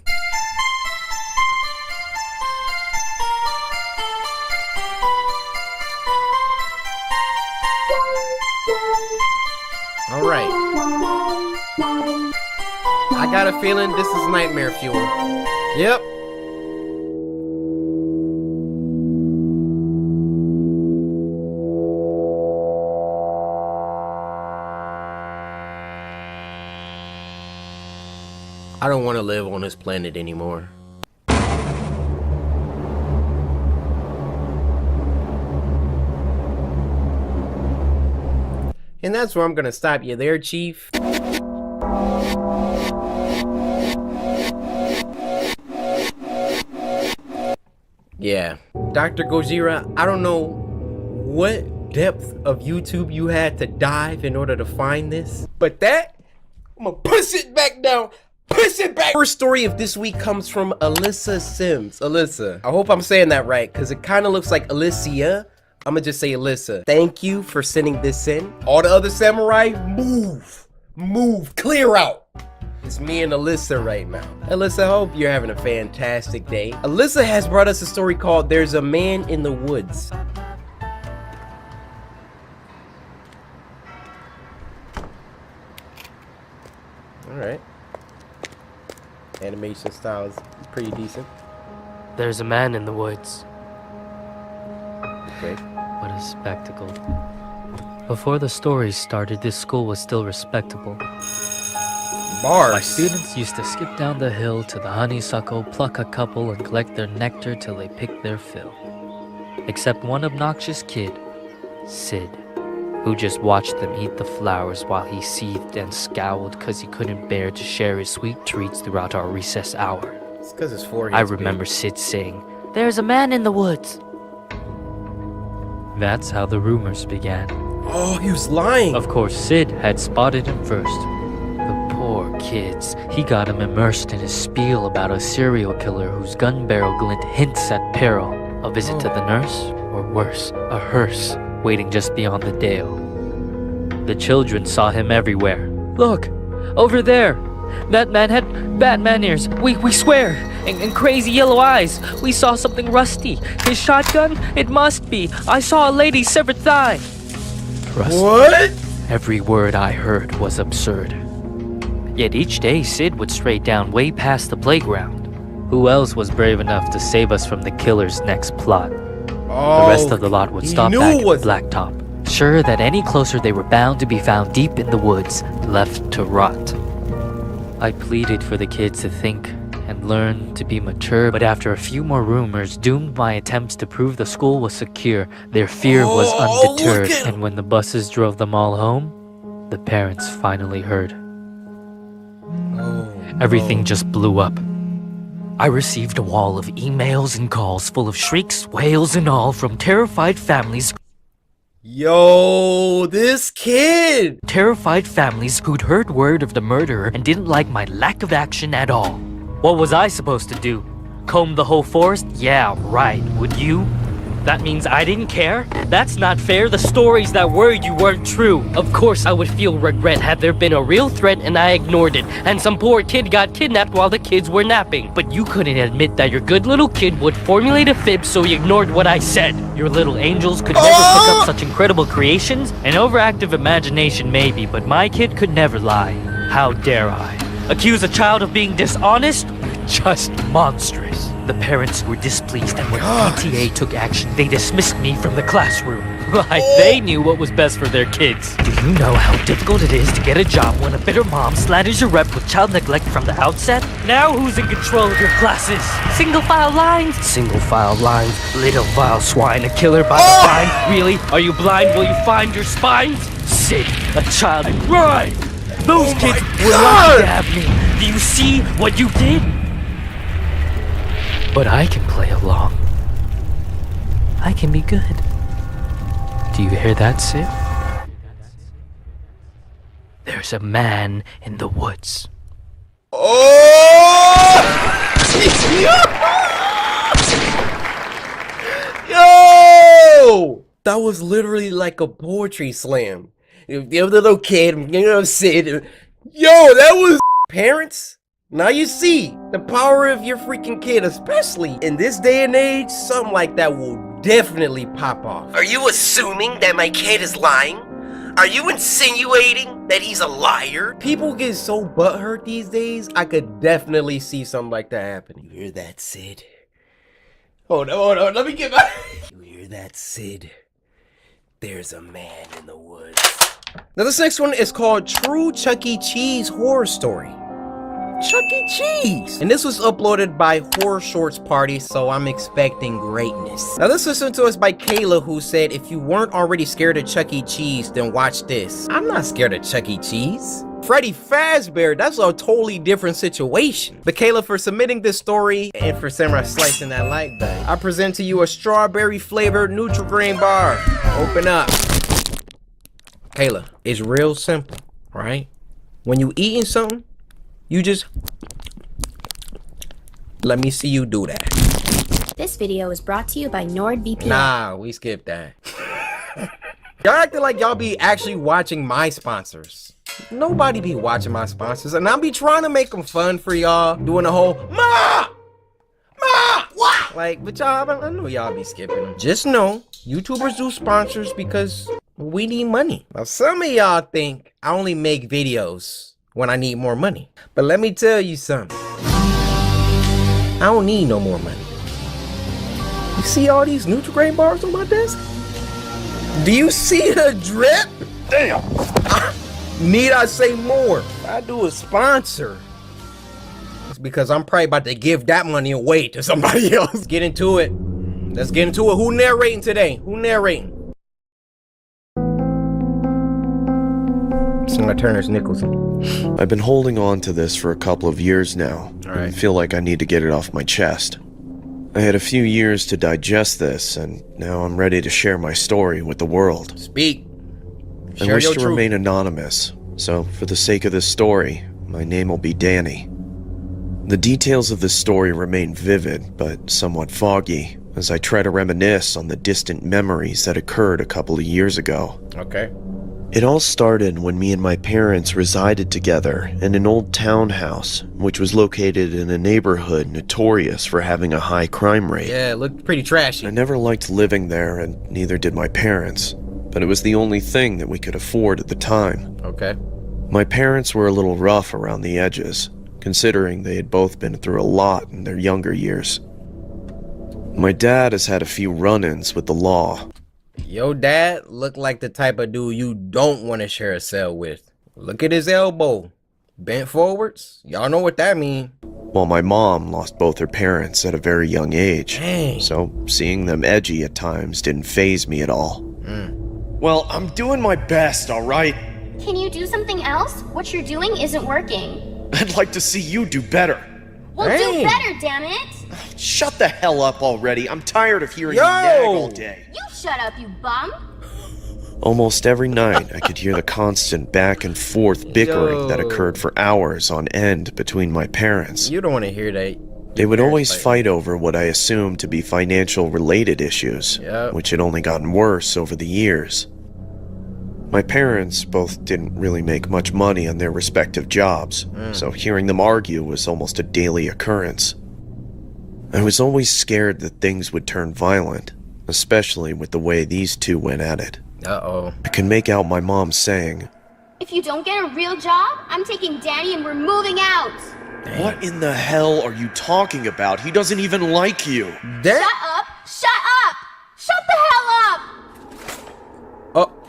All right. I got a feeling this is nightmare fuel. Yep. I don't want to live on this planet anymore. And that's where I'm gonna stop you there, Chief. Yeah, Dr. Gojira, I don't know what depth of YouTube you had to dive in order to find this, but that, I'm gonna push it back down. Push it back. First story of this week comes from Alyssa Sims. Alyssa, I hope I'm saying that right, because it kind of looks like Alicia. I'm gonna just say Alyssa. Thank you for sending this in. All the other samurai, move, clear out. It's me and Alyssa right now. Alyssa, I hope you're having a fantastic day. Alyssa has brought us a story called There's a Man in the Woods. All right. Animation style is pretty decent. There's a man in the woods. Okay. What a spectacle. Before the story started, this school was still respectable. Bars. My students used to skip down the hill to the honeysuckle, pluck a couple, and collect their nectar till they picked their fill. Except one obnoxious kid, Sid. who just watched them eat the flowers while he seethed and scowled because he couldn't bear to share his sweet treats throughout our recess hour. It's because his forehead. I remember Sid saying, "There's a man in the woods." That's how the rumors began. Oh, he was lying. Of course, Sid had spotted him first. The poor kids. He got him immersed in his spiel about a serial killer whose gun barrel glint hints at peril. A visit to the nurse, or worse, a hearse, waiting just beyond the dale. The children saw him everywhere. "Look, over there. That man had Batman ears. We swear. And crazy yellow eyes. We saw something rusty. His shotgun? It must be. I saw a lady's severed thigh." Trust What? me, every word I heard was absurd. Yet each day Sid would stray down way past the playground. Who else was brave enough to save us from the killer's next plot? The rest of the lot would stop back at the blacktop, sure that any closer they were bound to be found deep in the woods, left to rot. I pleaded for the kids to think and learn to be mature, but after a few more rumors doomed my attempts to prove the school was secure, their fear was undeterred, and when the buses drove them all home, the parents finally heard. Everything just blew up. I received a wall of emails and calls full of shrieks, wails, and all from terrified families. Yo, this kid! Terrified families who'd heard word of the murderer and didn't like my lack of action at all. What was I supposed to do? Comb the whole forest? Yeah, right. Would you? That means I didn't care? That's not fair. The stories that worried you weren't true. Of course I would feel regret had there been a real threat and I ignored it, and some poor kid got kidnapped while the kids were napping. But you couldn't admit that your good little kid would formulate a fib, so you ignored what I said. Your little angels could never pick up such incredible creations? An overactive imagination maybe, but my kid could never lie. How dare I? Accuse a child of being dishonest? Just monstrous. The parents were displeased, and when PTA took action, they dismissed me from the classroom. Like they knew what was best for their kids. Do you know how difficult it is to get a job when a bitter mom slanders your rep with child neglect from the outset? Now who's in control of your classes? Single file lines? Single file lines. Little vile swine, a killer by the blind. Really? Are you blind? Will you find your spines? Sid, a child in crime. Those kids were lucky to have me. Do you see what you did? But I can play along. I can be good. Do you hear that, Sid? There's a man in the woods. Yo! That was literally like a poetry slam. The little kid, Sid. Yo, that was parents. Now you see the power of your freaking kid, especially in this day and age. Something like that will definitely pop off. Are you assuming that my kid is lying? Are you insinuating that he's a liar? People get so butthurt these days. I could definitely see something like that happening. You hear that, Sid? Hold on. Let me get back. You hear that, Sid? There's a man in the woods. Now this next one is called True Chuck E. Cheese Horror Story. Chuck E. Cheese. And this was uploaded by Horror Shorts Party, so I'm expecting greatness. Now this was sent to us by Kayla, who said, if you weren't already scared of Chuck E. Cheese, then watch this. I'm not scared of Chuck E. Cheese. Freddy Fazbear, that's a totally different situation. But Kayla, for submitting this story and for Samurai slicing that like button, I present to you a strawberry flavored Nutri-Grain bar. Open up. Kayla, it's real simple, right? When you eating something, you just let me see you do that. This video is brought to you by NordVPN. Nah, we skipped that. Y'all acting like y'all be actually watching my sponsors. Nobody be watching my sponsors, and I be trying to make them fun for y'all, doing the whole Ma! What? Like, but y'all, I know y'all be skipping them. Just know, YouTubers do sponsors because we need money. Now, some of y'all think I only make videos when I need more money. But let me tell you something. I don't need no more money. You see all these Nutri-Grain bars on my desk? Do you see the drip? Damn. Need I say more? If I do a sponsor, it's because I'm probably about to give that money away to somebody else. Get into it. Let's get into it. Who narrating today? Who narrating? Sound like Turner's Nichols. I've been holding on to this for a couple of years now. I feel like I need to get it off my chest. I had a few years to digest this, and now I'm ready to share my story with the world. Speak. I wish to remain anonymous, so for the sake of this story, my name will be Danny. The details of this story remain vivid, but somewhat foggy, as I try to reminisce on the distant memories that occurred a couple of years ago. Okay. It all started when me and my parents resided together in an old townhouse, which was located in a neighborhood notorious for having a high crime rate. Yeah, it looked pretty trashy. I never liked living there, and neither did my parents, but it was the only thing that we could afford at the time. Okay. My parents were a little rough around the edges, considering they had both been through a lot in their younger years. My dad has had a few run-ins with the law. Yo dad looked like the type of dude you don't want to share a cell with. Look at his elbow. Bent forwards? Y'all know what that mean. While my mom lost both her parents at a very young age. Dang. So seeing them edgy at times didn't faze me at all. Well, I'm doing my best, alright? Can you do something else? What you're doing isn't working. I'd like to see you do better. Well, do better, damn it! Shut the hell up already. I'm tired of hearing you nag all day. You shut up, you bum! Almost every night, I could hear the constant back and forth bickering that occurred for hours on end between my parents. You don't want to hear that. They would always fight over what I assumed to be financial related issues, which had only gotten worse over the years. My parents both didn't really make much money on their respective jobs, so hearing them argue was almost a daily occurrence. I was always scared that things would turn violent, especially with the way these two went at it. Uh-oh. I can make out my mom saying, If you don't get a real job, I'm taking Danny and we're moving out! What in the hell are you talking about? He doesn't even like you. Shut up! Shut up! Shut the hell up!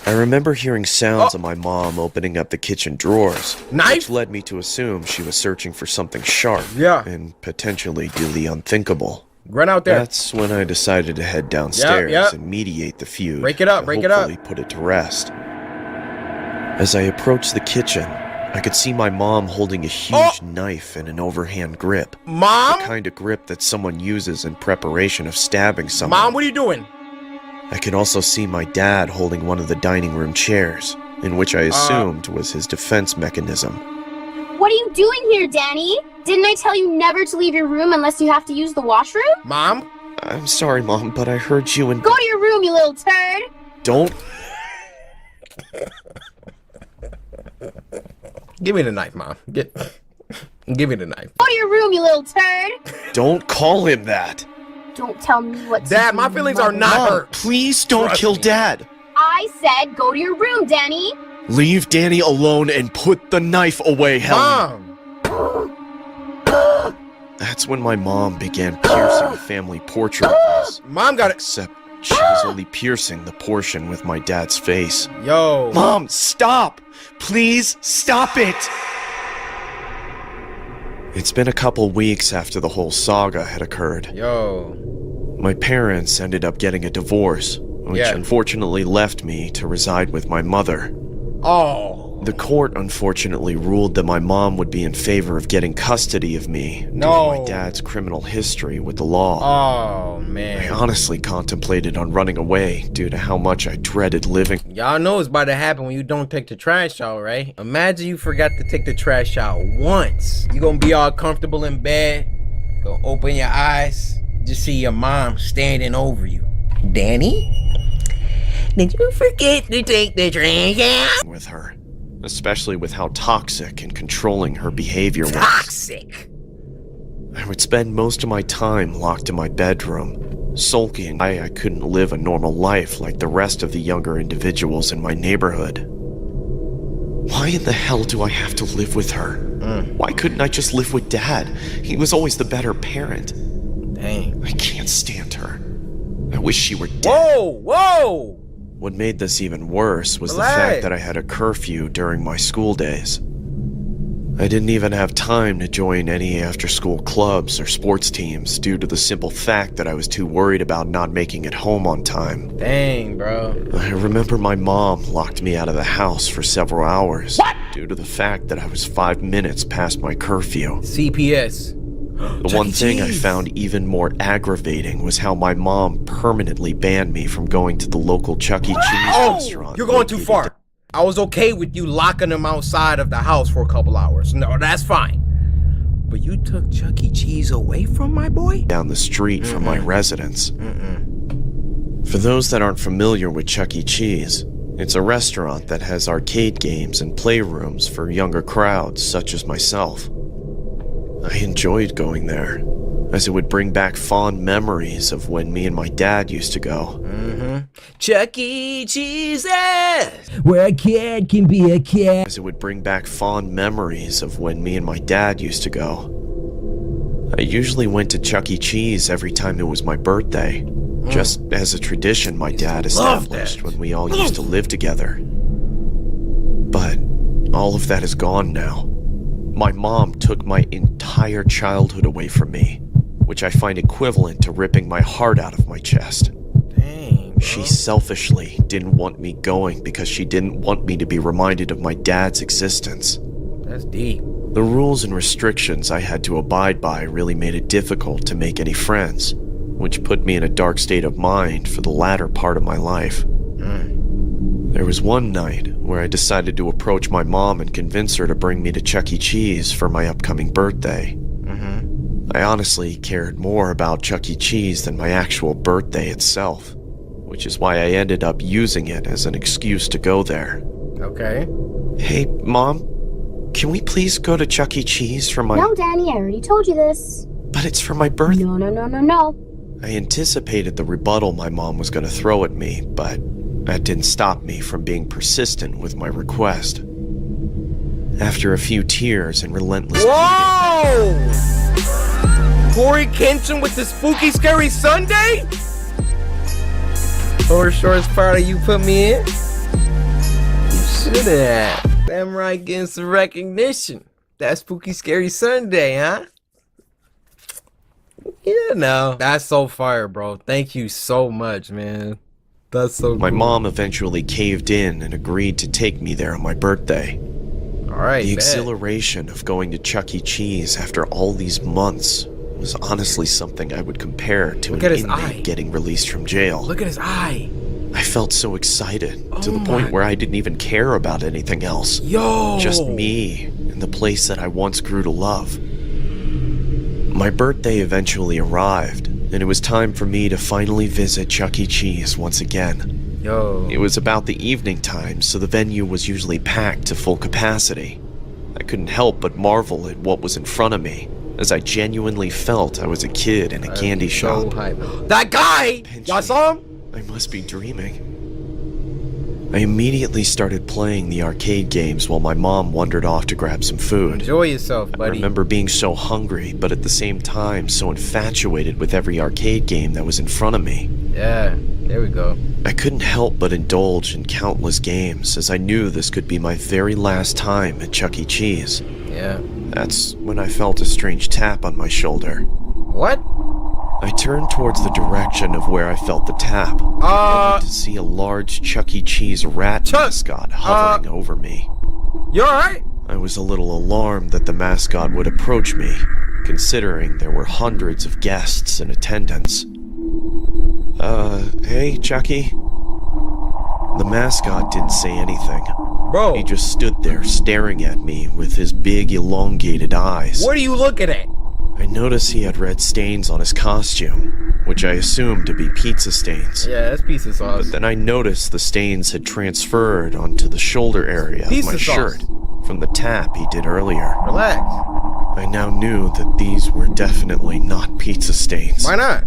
I remember hearing sounds of my mom opening up the kitchen drawers, which led me to assume she was searching for something sharp and potentially do the unthinkable. Run out there. That's when I decided to head downstairs and mediate the feud. Break it up, break it up. Hopefully put it to rest. As I approached the kitchen, I could see my mom holding a huge knife in an overhand grip. Mom? The kind of grip that someone uses in preparation of stabbing someone. Mom, what are you doing? I could also see my dad holding one of the dining room chairs, in which I assumed was his defense mechanism. What are you doing here, Danny? Didn't I tell you never to leave your room unless you have to use the washroom? Mom? I'm sorry, Mom, but I heard you and— Go to your room, you little turd! Don't— Give me the knife, Mom. Give me the knife. Go to your room, you little turd! Don't call him that! Don't tell me what to Dad, do, my feelings are not Mom, hurt. Please don't kill Dad! I said go to your room, Danny! Leave Danny alone and put the knife away, Helen! Mom! That's when my mom began piercing the family portrait of us. Mom got it. Except she was only piercing the portion with my dad's face. Yo. Mom, stop! Please stop it! It's been a couple weeks after the whole saga had occurred. Yo. My parents ended up getting a divorce, which unfortunately left me to reside with my mother. Oh. The court unfortunately ruled that my mom would be in favor of getting custody of me due to my dad's criminal history with the law. Oh, man. I honestly contemplated on running away due to how much I dreaded living. Y'all know it's about to happen when you don't take the trash out, right? Imagine you forgot to take the trash out once. You gonna be all comfortable in bed, go open your eyes, just see your mom standing over you. Danny? Did you forget to take the trash out? With her. Especially with how toxic and controlling her behavior was. Toxic? I would spend most of my time locked in my bedroom, sulking. I couldn't live a normal life like the rest of the younger individuals in my neighborhood. Why in the hell do I have to live with her? Why couldn't I just live with Dad? He was always the better parent. Dang. I can't stand her. I wish she were dead. Whoa, whoa! What made this even worse was the fact that I had a curfew during my school days. I didn't even have time to join any after-school clubs or sports teams due to the simple fact that I was too worried about not making it home on time. Dang, bro. I remember my mom locked me out of the house for several hours due to the fact that I was 5 minutes past my curfew. CPS. The one thing I found even more aggravating was how my mom permanently banned me from going to the local Chuck E. Cheese restaurant. You're going too far. I was okay with you locking him outside of the house for a couple hours. No, that's fine. But you took Chuck E. Cheese away from my boy? Down the street from my residence. For those that aren't familiar with Chuck E. Cheese, it's a restaurant that has arcade games and playrooms for younger crowds such as myself. I enjoyed going there, as it would bring back fond memories of when me and my dad used to go. Chuck E. Cheese, where a kid can be a kid. As it would bring back fond memories of when me and my dad used to go. I usually went to Chuck E. Cheese every time it was my birthday, just as a tradition my dad established when we all used to live together. But all of that is gone now. My mom took my entire childhood away from me, which I find equivalent to ripping my heart out of my chest. Dang, She selfishly didn't want me going because she didn't want me to be reminded of my dad's existence. That's deep. The rules and restrictions I had to abide by really made it difficult to make any friends, which put me in a dark state of mind for the latter part of my life. There was one night where I decided to approach my mom and convince her to bring me to Chuck E. Cheese for my upcoming birthday. I honestly cared more about Chuck E. Cheese than my actual birthday itself, which is why I ended up using it as an excuse to go there. Okay. Hey, Mom, can we please go to Chuck E. Cheese for my... No, Danny, I already told you this. But it's for my birthday. No. I anticipated the rebuttal my mom was going to throw at me, but that didn't stop me from being persistent with my request. After a few tears and relentless... Whoa! CoryxKenshin with the spooky scary Sunday? Or shortest part of you put me in? You should have. Damn right, getting some recognition. That spooky scary Sunday, huh? Yeah, no. That's so fire, bro. Thank you so much, man. That's so My cool. mom eventually caved in and agreed to take me there on my birthday. Alright, the exhilaration of going to Chuck E. Cheese after all these months was honestly something I would compare to an inmate getting released from jail. Look at his eye. I felt so excited to the point where I didn't even care about anything else. Yo! Just me and the place that I once grew to love. My birthday eventually arrived, and it was time for me to finally visit Chuck E. Cheese once again. Yo. It was about the evening time, so the venue was usually packed to full capacity. I couldn't help but marvel at what was in front of me, as I genuinely felt I was a kid in a candy shop. That guy! Y'all saw him? I must be dreaming. I immediately started playing the arcade games while my mom wandered off to grab some food. Enjoy yourself, buddy. I remember being so hungry, but at the same time so infatuated with every arcade game that was in front of me. Yeah, there we go. I couldn't help but indulge in countless games, as I knew this could be my very last time at Chuck E. Cheese. Yeah. That's when I felt a strange tap on my shoulder. What? I turned towards the direction of where I felt the tap, only to see a large Chuck E. Cheese rat mascot hovering over me. You alright? I was a little alarmed that the mascot would approach me, considering there were hundreds of guests in attendance. Hey, Chucky? The mascot didn't say anything. Bro. He just stood there staring at me with his big elongated eyes. What are you looking at? I noticed he had red stains on his costume, which I assumed to be pizza stains. Yeah, that's pizza sauce. But then I noticed the stains had transferred onto the shoulder area of my shirt from the tap he did earlier. Relax. I now knew that these were definitely not pizza stains. Why not?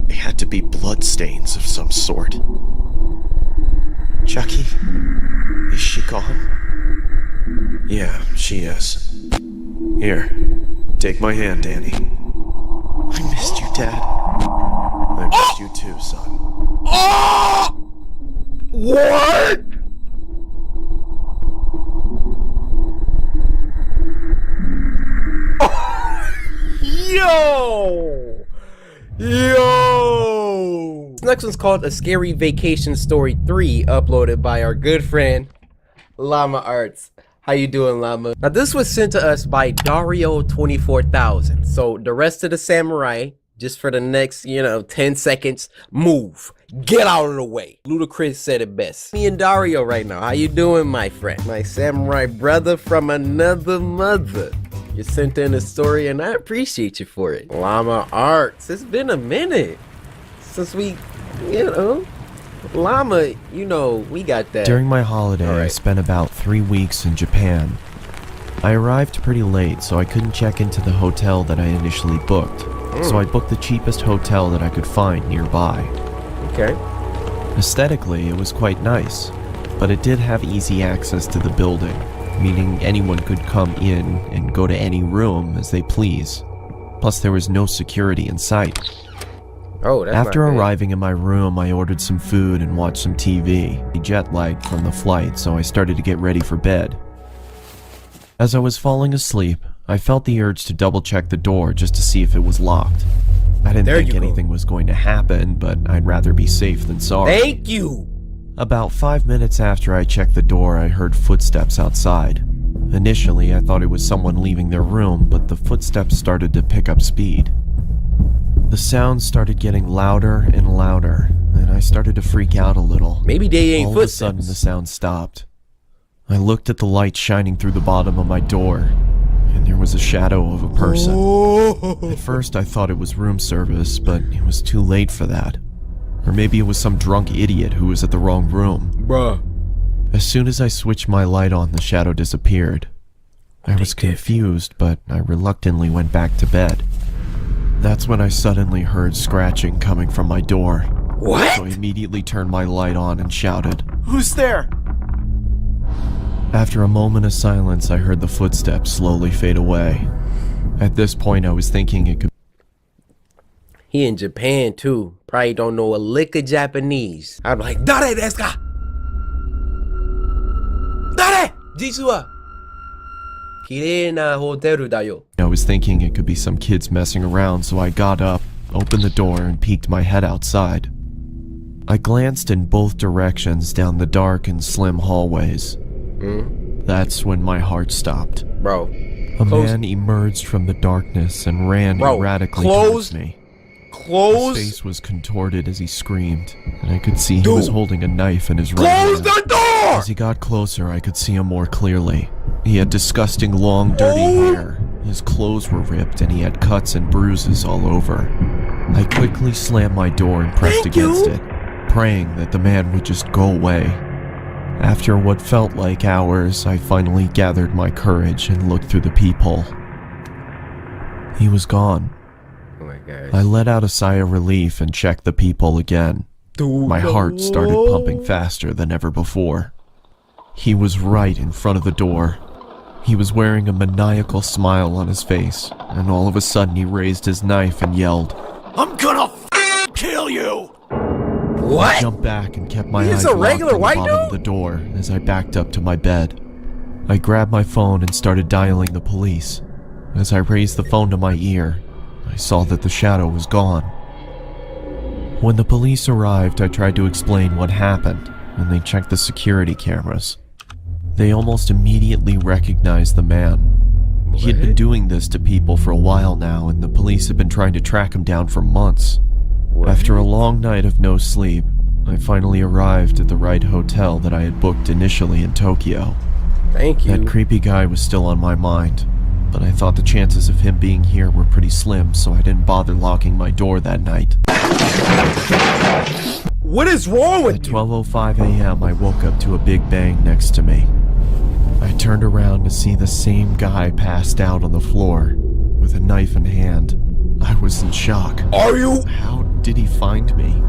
They had to be blood stains of some sort. Chucky? Is she gone? Yeah, she is. Here, take my hand, Danny. I missed you, Dad. I missed you too, son. What? Yo! Yo! This next one's called A Scary Vacation Story 3, uploaded by our good friend, Llama Arts. How you doing, Llama? Now, this was sent to us by Dario24000. So, the rest of the samurai, just for the next, 10 seconds, move. Get out of the way. Ludacris said it best. Me and Dario right now. How you doing, my friend? My samurai brother from another mother. You sent in a story and I appreciate you for it. Llama Arts. It's been a minute since we, Llama, we got that. During my holiday, I spent about 3 weeks in Japan. I arrived pretty late, so I couldn't check into the hotel that I initially booked. So I booked the cheapest hotel that I could find nearby. Okay. Aesthetically, it was quite nice, but it did have easy access to the building, meaning anyone could come in and go to any room as they please. Plus, there was no security in sight. Oh, that's After not good. arriving in my room, I ordered some food and watched some TV. Jet lagged from the flight, so I started to get ready for bed. As I was falling asleep, I felt the urge to double-check the door just to see if it was locked. I didn't think anything was going to happen, but I'd rather be safe than sorry. Thank you! About 5 minutes after I checked the door, I heard footsteps outside. Initially, I thought it was someone leaving their room, but the footsteps started to pick up speed. The sounds started getting louder and louder, and I started to freak out a little. Maybe they ain't All footsteps. of a sudden, the sound stopped. I looked at the light shining through the bottom of my door, and there was a shadow of a person. At first, I thought it was room service, but it was too late for that. Or maybe it was some drunk idiot who was at the wrong room. Bruh. As soon as I switched my light on, the shadow disappeared. I was confused, but I reluctantly went back to bed. That's when I suddenly heard scratching coming from my door. What? So I immediately turned my light on and shouted, "Who's there?" After a moment of silence, I heard the footsteps slowly fade away. At this point, I was thinking it could... He in Japan, too. Probably don't know a lick of Japanese. I'm like, Dare desu ka? Dare! Jisu wa kirei na hoteru da yo. I was thinking it could be some kids messing around, so I got up, opened the door, and peeked my head outside. I glanced in both directions down the dark and slim hallways. That's when my heart stopped. Bro. A man emerged from the darkness and ran erratically towards me. His face was contorted as he screamed, and I could see he was holding a knife in his right hand. Close the door! As he got closer, I could see him more clearly. He had disgusting long, dirty hair. His clothes were ripped, and he had cuts and bruises all over. I quickly slammed my door and pressed against it, praying that the man would just go away. After what felt like hours, I finally gathered my courage and looked through the peephole. He was gone. Oh my God. I let out a sigh of relief and checked the peephole again. My heart started pumping faster than ever before. He was right in front of the door. He was wearing a maniacal smile on his face, and all of a sudden he raised his knife and yelled, "I'm gonna kill you!" What? I jumped back and kept my eyes He's a locked regular on the white bottom of the door as I backed up to my bed. I grabbed my phone and started dialing the police. As I raised the phone to my ear, I saw that the shadow was gone. When the police arrived, I tried to explain what happened, and they checked the security cameras. They almost immediately recognized the man. He had been doing this to people for a while now, and the police had been trying to track him down for months. After a long night of no sleep, I finally arrived at the right hotel that I had booked initially in Tokyo. Thank you. That creepy guy was still on my mind, but I thought the chances of him being here were pretty slim, so I didn't bother locking my door that night. What is wrong with you? At 12:05 a.m., I woke up to a big bang next to me. I turned around to see the same guy passed out on the floor, with a knife in hand. I was in shock. Are you? How did he find me?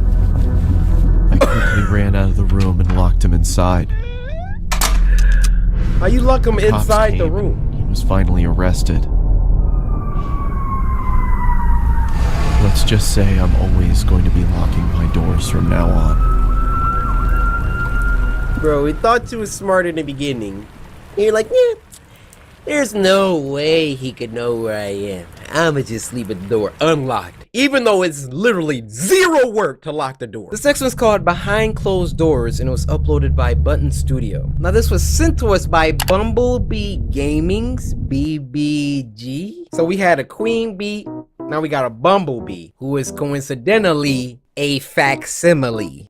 I quickly ran out of the room and locked him inside. How you lock him inside the room? He was finally arrested. Let's just say I'm always going to be locking my doors from now on. Bro, we thought you was smart in the beginning. You're like, yeah, there's no way he could know where I am. I'ma just leave the door unlocked, even though it's literally zero work to lock the door. This next one's called Behind Closed Doors, and it was uploaded by Button Studio. Now this was sent to us by Bumblebee Gaming's BBG. So we had a queen bee, now we got a bumblebee, who is coincidentally a facsimile.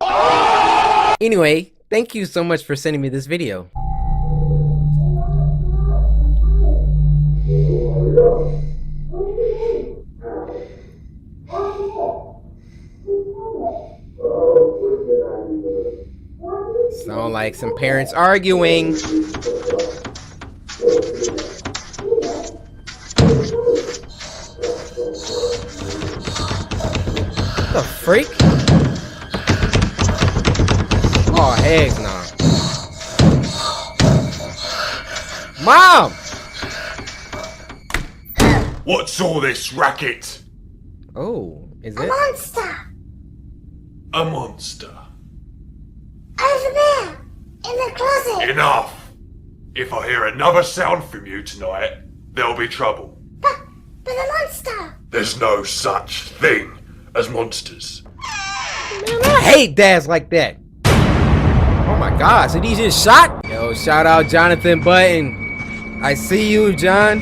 Anyway, thank you so much for sending me this video. Sound like some parents arguing. What the freak? Oh, heck no. Mom! What's all this racket? Oh, is A it? monster! A monster. Over there! In the closet! Enough! If I hear another sound from you tonight, there'll be trouble. But the monster! There's no such thing as monsters. Man, I hate dads like that. Oh my gosh, did he just shot? Yo, shout out Jonathan Button. I see you, John.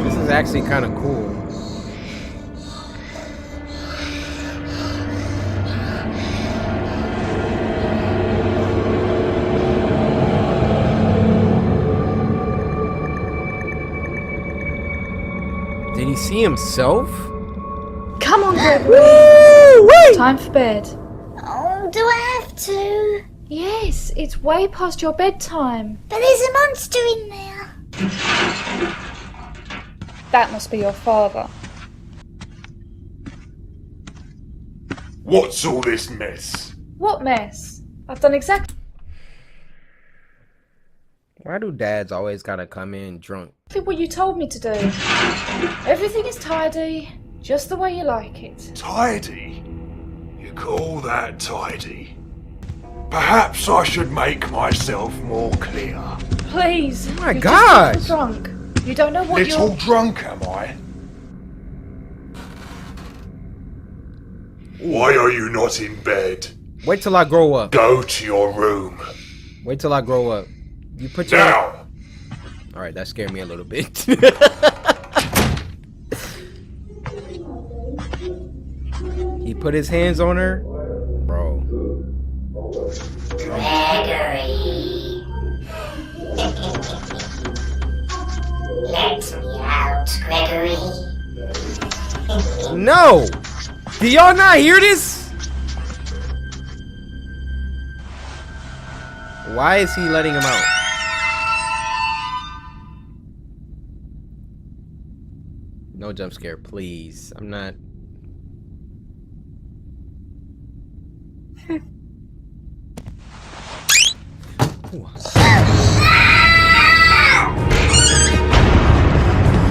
This is actually kind of cool. Did he see himself? Come on, Gregory. Woo-wee! Time for bed. Oh, do I have to? Yes, it's way past your bedtime. But there's a monster in there. That must be your father. What's all this mess? What mess? I've done exactly Why do dads always gotta come in drunk? what you told me to do. Everything is tidy, just the way you like it. Tidy? You call that tidy? Perhaps I should make myself more clear. Please. Oh my you're gosh. just drunk. You don't know what Little you're... drunk, am I? Why are you not in bed? Wait till I grow up. Go to your room. Wait till I grow up. You put your... Now! Alright, that scared me a little bit. He put his hands on her? Bro. Gregory. Let me out, Gregory. No! Do y'all not hear this? Why is he letting him out? No jump scare, please. I'm not...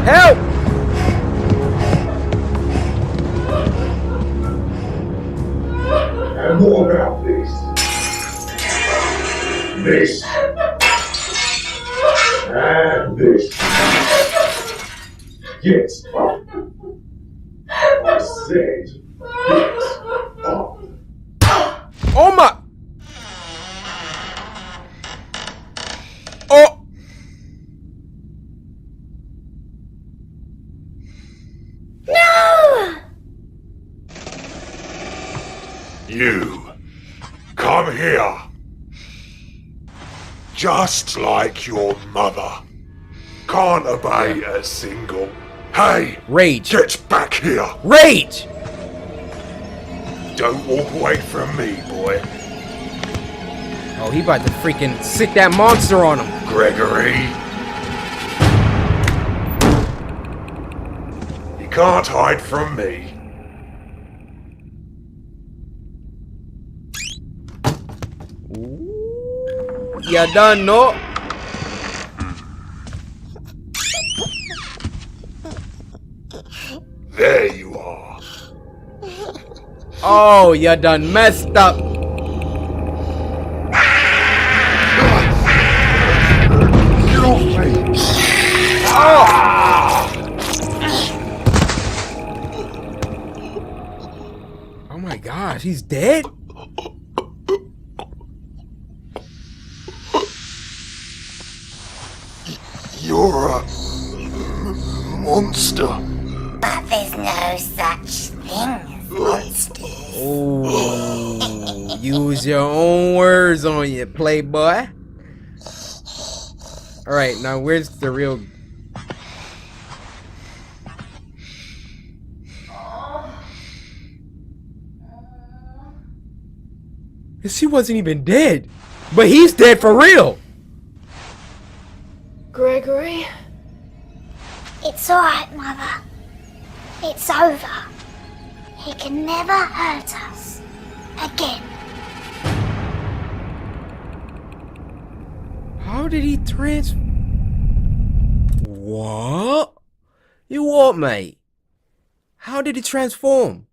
Help! And more about this. This. And this. Get up. I said, get up. Oh my... Oh! No! You. Come here. Just like your mother. Can't obey a single. Hey! Rage. Get back here! Rage! Don't walk away from me, boy. Oh, he about to freaking sick that monster on him. Gregory. You can't hide from me. You done know. There you are. Oh, you done messed up. Get off me! he's dead? You're a monster. But there's no such thing as monsters. Oh, use your own words on you, playboy. Alright, now where's the real... He wasn't even dead. But he's dead for real. Gregory? It's alright, Mother. It's over. He can never hurt us again. How did he What? You what, mate? How did he transform?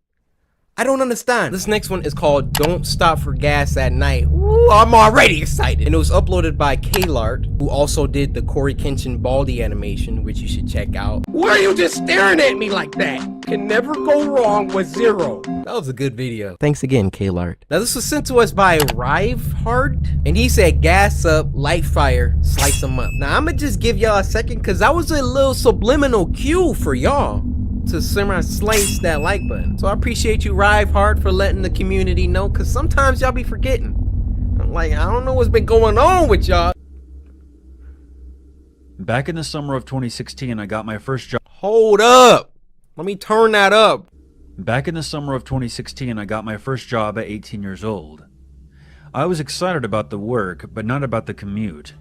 I don't understand. This next one is called Don't Stop for Gas at Night. Ooh, I'm already excited. And it was uploaded by Klart, who also did the CoryxKenshin Baldi animation, which you should check out. Why are you just staring at me like that? Can never go wrong with Zero. That was a good video. Thanks again, Klart. Now this was sent to us by Rivehard, and he said gas up, light fire, slice them up. Now I'ma just give y'all a second, cause that was a little subliminal cue for y'all to slice that like button. So I appreciate you, Rivehard, for letting the community know, cause sometimes y'all be forgetting. Like, I don't know what's been going on with y'all. Back in the summer of 2016, I got my first job. Hold up. Let me turn that up. Back in the summer of 2016, I got my first job at 18 years old. I was excited about the work, but not about the commute.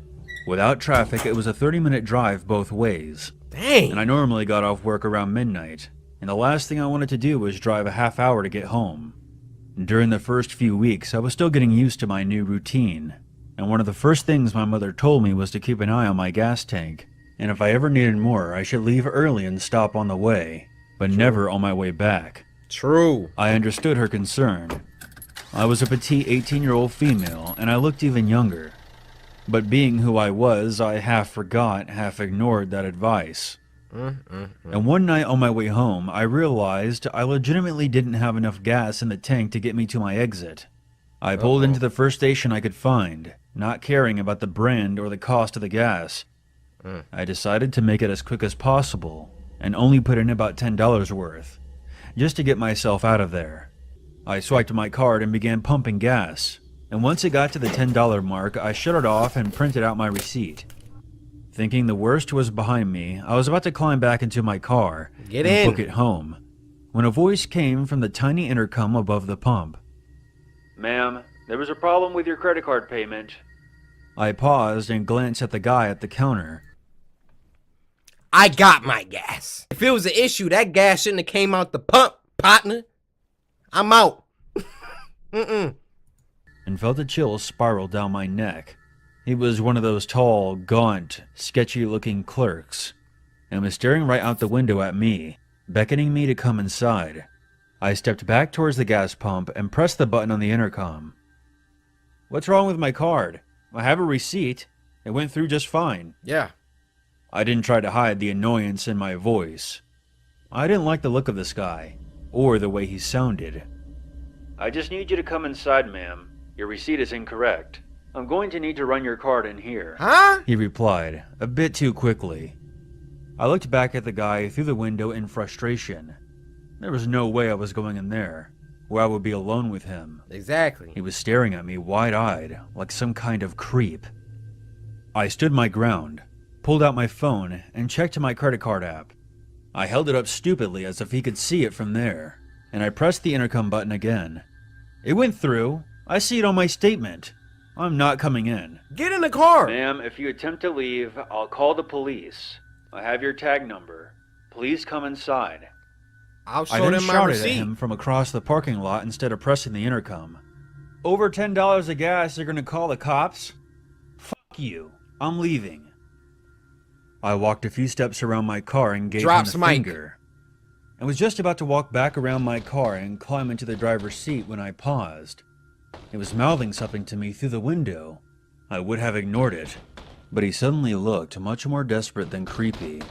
Without traffic, it was a 30-minute drive both ways. Dang. And I normally got off work around midnight, and the last thing I wanted to do was drive a half hour to get home. During the first few weeks, I was still getting used to my new routine, and one of the first things my mother told me was to keep an eye on my gas tank, and if I ever needed more, I should leave early and stop on the way, but never on my way back. True. I understood her concern. I was a petite 18-year-old female, and I looked even younger. But being who I was, I half forgot, half ignored that advice. And one night on my way home, I realized I legitimately didn't have enough gas in the tank to get me to my exit. I pulled into the first station I could find, not caring about the brand or the cost of the gas. I decided to make it as quick as possible, and only put in about $10 worth, just to get myself out of there. I swiped my card and began pumping gas, and once it got to the $10 mark, I shut it off and printed out my receipt. Thinking the worst was behind me, I was about to climb back into my car and book it home, when a voice came from the tiny intercom above the pump. "Ma'am, there was a problem with your credit card payment." I paused and glanced at the guy at the counter. I got my gas. If it was an issue, that gas shouldn't have came out the pump, partner. I'm out. And felt a chill spiral down my neck. He was one of those tall, gaunt, sketchy-looking clerks, and was staring right out the window at me, beckoning me to come inside. I stepped back towards the gas pump and pressed the button on the intercom. "What's wrong with my card? I have a receipt. It went through just fine." Yeah. I didn't try to hide the annoyance in my voice. I didn't like the look of this guy, or the way he sounded. "I just need you to come inside, ma'am. Your receipt is incorrect. I'm going to need to run your card in here." Huh? He replied, a bit too quickly. I looked back at the guy through the window in frustration. There was no way I was going in there, where I would be alone with him. Exactly. He was staring at me wide-eyed, like some kind of creep. I stood my ground, pulled out my phone, and checked my credit card app. I held it up stupidly as if he could see it from there, and I pressed the intercom button again. It went through. I see it on my statement. I'm not coming in. Get in the car! "Ma'am, if you attempt to leave, I'll call the police. I have your tag number. Please come inside." I'll I show then them my shouted at receipt. him from across the parking lot instead of pressing the intercom. "Over $10 of gas, you're gonna call the cops? Fuck you. I'm leaving." I walked a few steps around my car and gave him a finger. I was just about to walk back around my car and climb into the driver's seat when I paused. He was mouthing something to me through the window. I would have ignored it, but he suddenly looked much more desperate than creepy.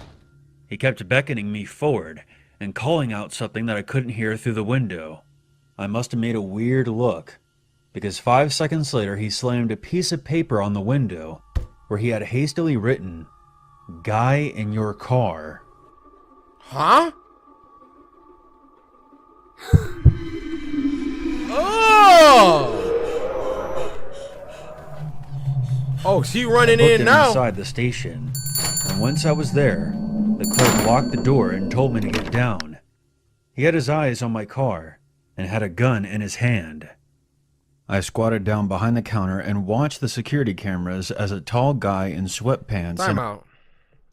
He kept beckoning me forward and calling out something that I couldn't hear through the window. I must have made a weird look, because 5 seconds later he slammed a piece of paper on the window where he had hastily written, "Guy in your car." Huh? Oh! Oh, she running in now. Inside the station, and once I was there, the clerk locked the door and told me to get down. He had his eyes on my car and had a gun in his hand. I squatted down behind the counter and watched the security cameras as a tall guy in sweatpants. Time out.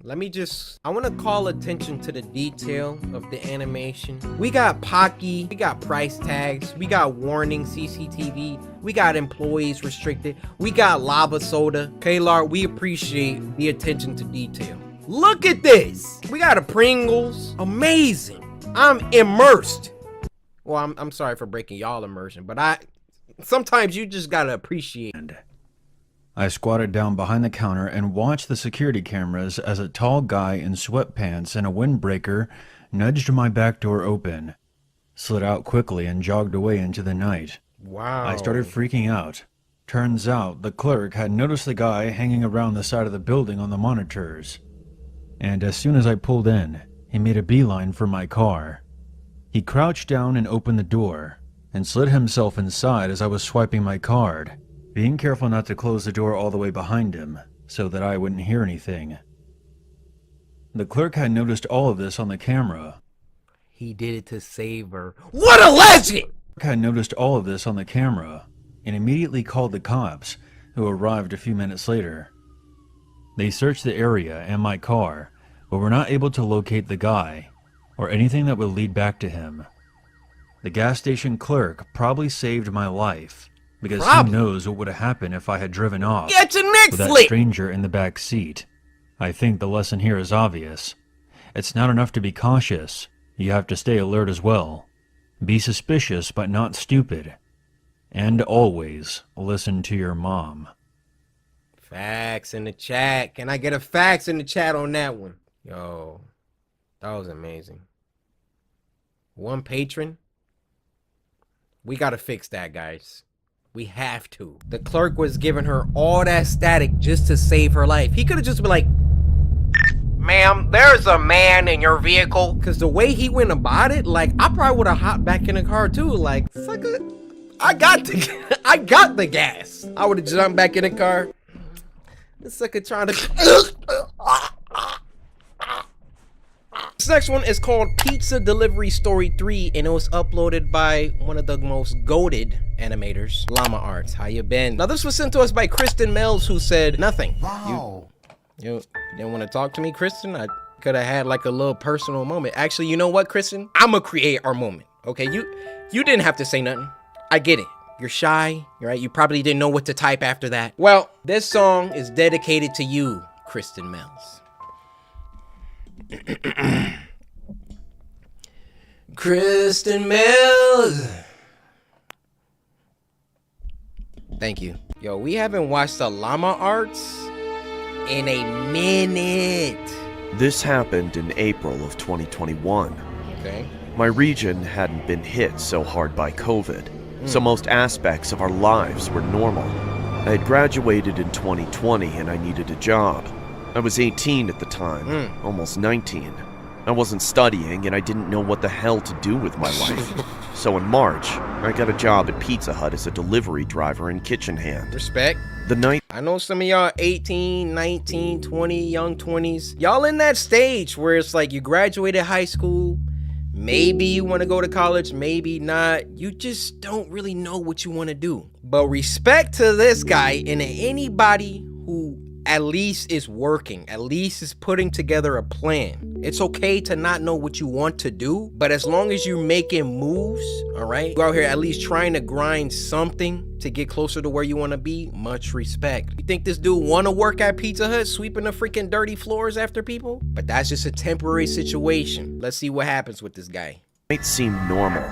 I want to call attention to the detail of the animation. We got Pocky, we got price tags, we got warning CCTV, we got employees restricted, we got lava soda. Kalar, we appreciate the attention to detail. Look at this. We got a Pringles. Amazing. I'm immersed. Well, I'm sorry for breaking y'all immersion, but sometimes you just gotta appreciate. I squatted down behind the counter and watched the security cameras as a tall guy in sweatpants and a windbreaker nudged my back door open, slid out quickly and jogged away into the night. Wow. I started freaking out. Turns out the clerk had noticed the guy hanging around the side of the building on the monitors. And as soon as I pulled in, he made a beeline for my car. He crouched down and opened the door, and slid himself inside as I was swiping my card, being careful not to close the door all the way behind him, so that I wouldn't hear anything. The clerk had noticed all of this on the camera. He did it to save her. What a legend! The clerk had noticed all of this on the camera, and immediately called the cops, who arrived a few minutes later. They searched the area and my car, but were not able to locate the guy, or anything that would lead back to him. The gas station clerk probably saved my life, because who knows what would have happened if I had driven off with that stranger in the back seat. I think the lesson here is obvious. It's not enough to be cautious, you have to stay alert as well. Be suspicious but not stupid. And always listen to your mom. Facts in the chat. Can I get a fax in the chat on that one? Yo, that was amazing. One patron. We gotta fix that, guys. We have to. The clerk was giving her all that static just to save her life. He could have just been like, "Ma'am, there's a man in your vehicle." Because the way he went about it, like, I probably would have hopped back in the car too. Like, sucker, I got the gas. I would have jumped back in the car. This sucker trying to... This next one is called Pizza Delivery Story 3, and it was uploaded by one of the most goated animators, Llama Arts. How you been? Now, this was sent to us by Kristen Mells, who said nothing. Wow. You didn't want to talk to me, Kristen? I could have had like a little personal moment. Actually, you know what, Kristen? I'm gonna create our moment. Okay, you didn't have to say nothing. I get it. You're shy, right? You probably didn't know what to type after that. Well, this song is dedicated to you, Kristen Mells. Kristen Mills. Thank you. Yo, we haven't watched the Llama Arts in a minute. This happened in April of 2021. Okay. My region hadn't been hit so hard by COVID, so most aspects of our lives were normal. I had graduated in 2020 and I needed a job. I was 18 at the time, almost 19. I wasn't studying and I didn't know what the hell to do with my life. So in March, I got a job at Pizza Hut as a delivery driver and kitchen hand. Respect. The night... I know some of y'all 18, 19, 20, young 20s. Y'all in that stage where it's like you graduated high school, maybe you want to go to college, maybe not. You just don't really know what you want to do. But respect to this guy and anybody who at least is working, at least is putting together a plan. It's okay to not know what you want to do, but as long as you're making moves, all right, you're out here at least trying to grind something to get closer to where you want to be, much respect. You think this dude want to work at Pizza Hut, sweeping the freaking dirty floors after people? But that's just a temporary situation. Let's see what happens with this guy. It seemed normal.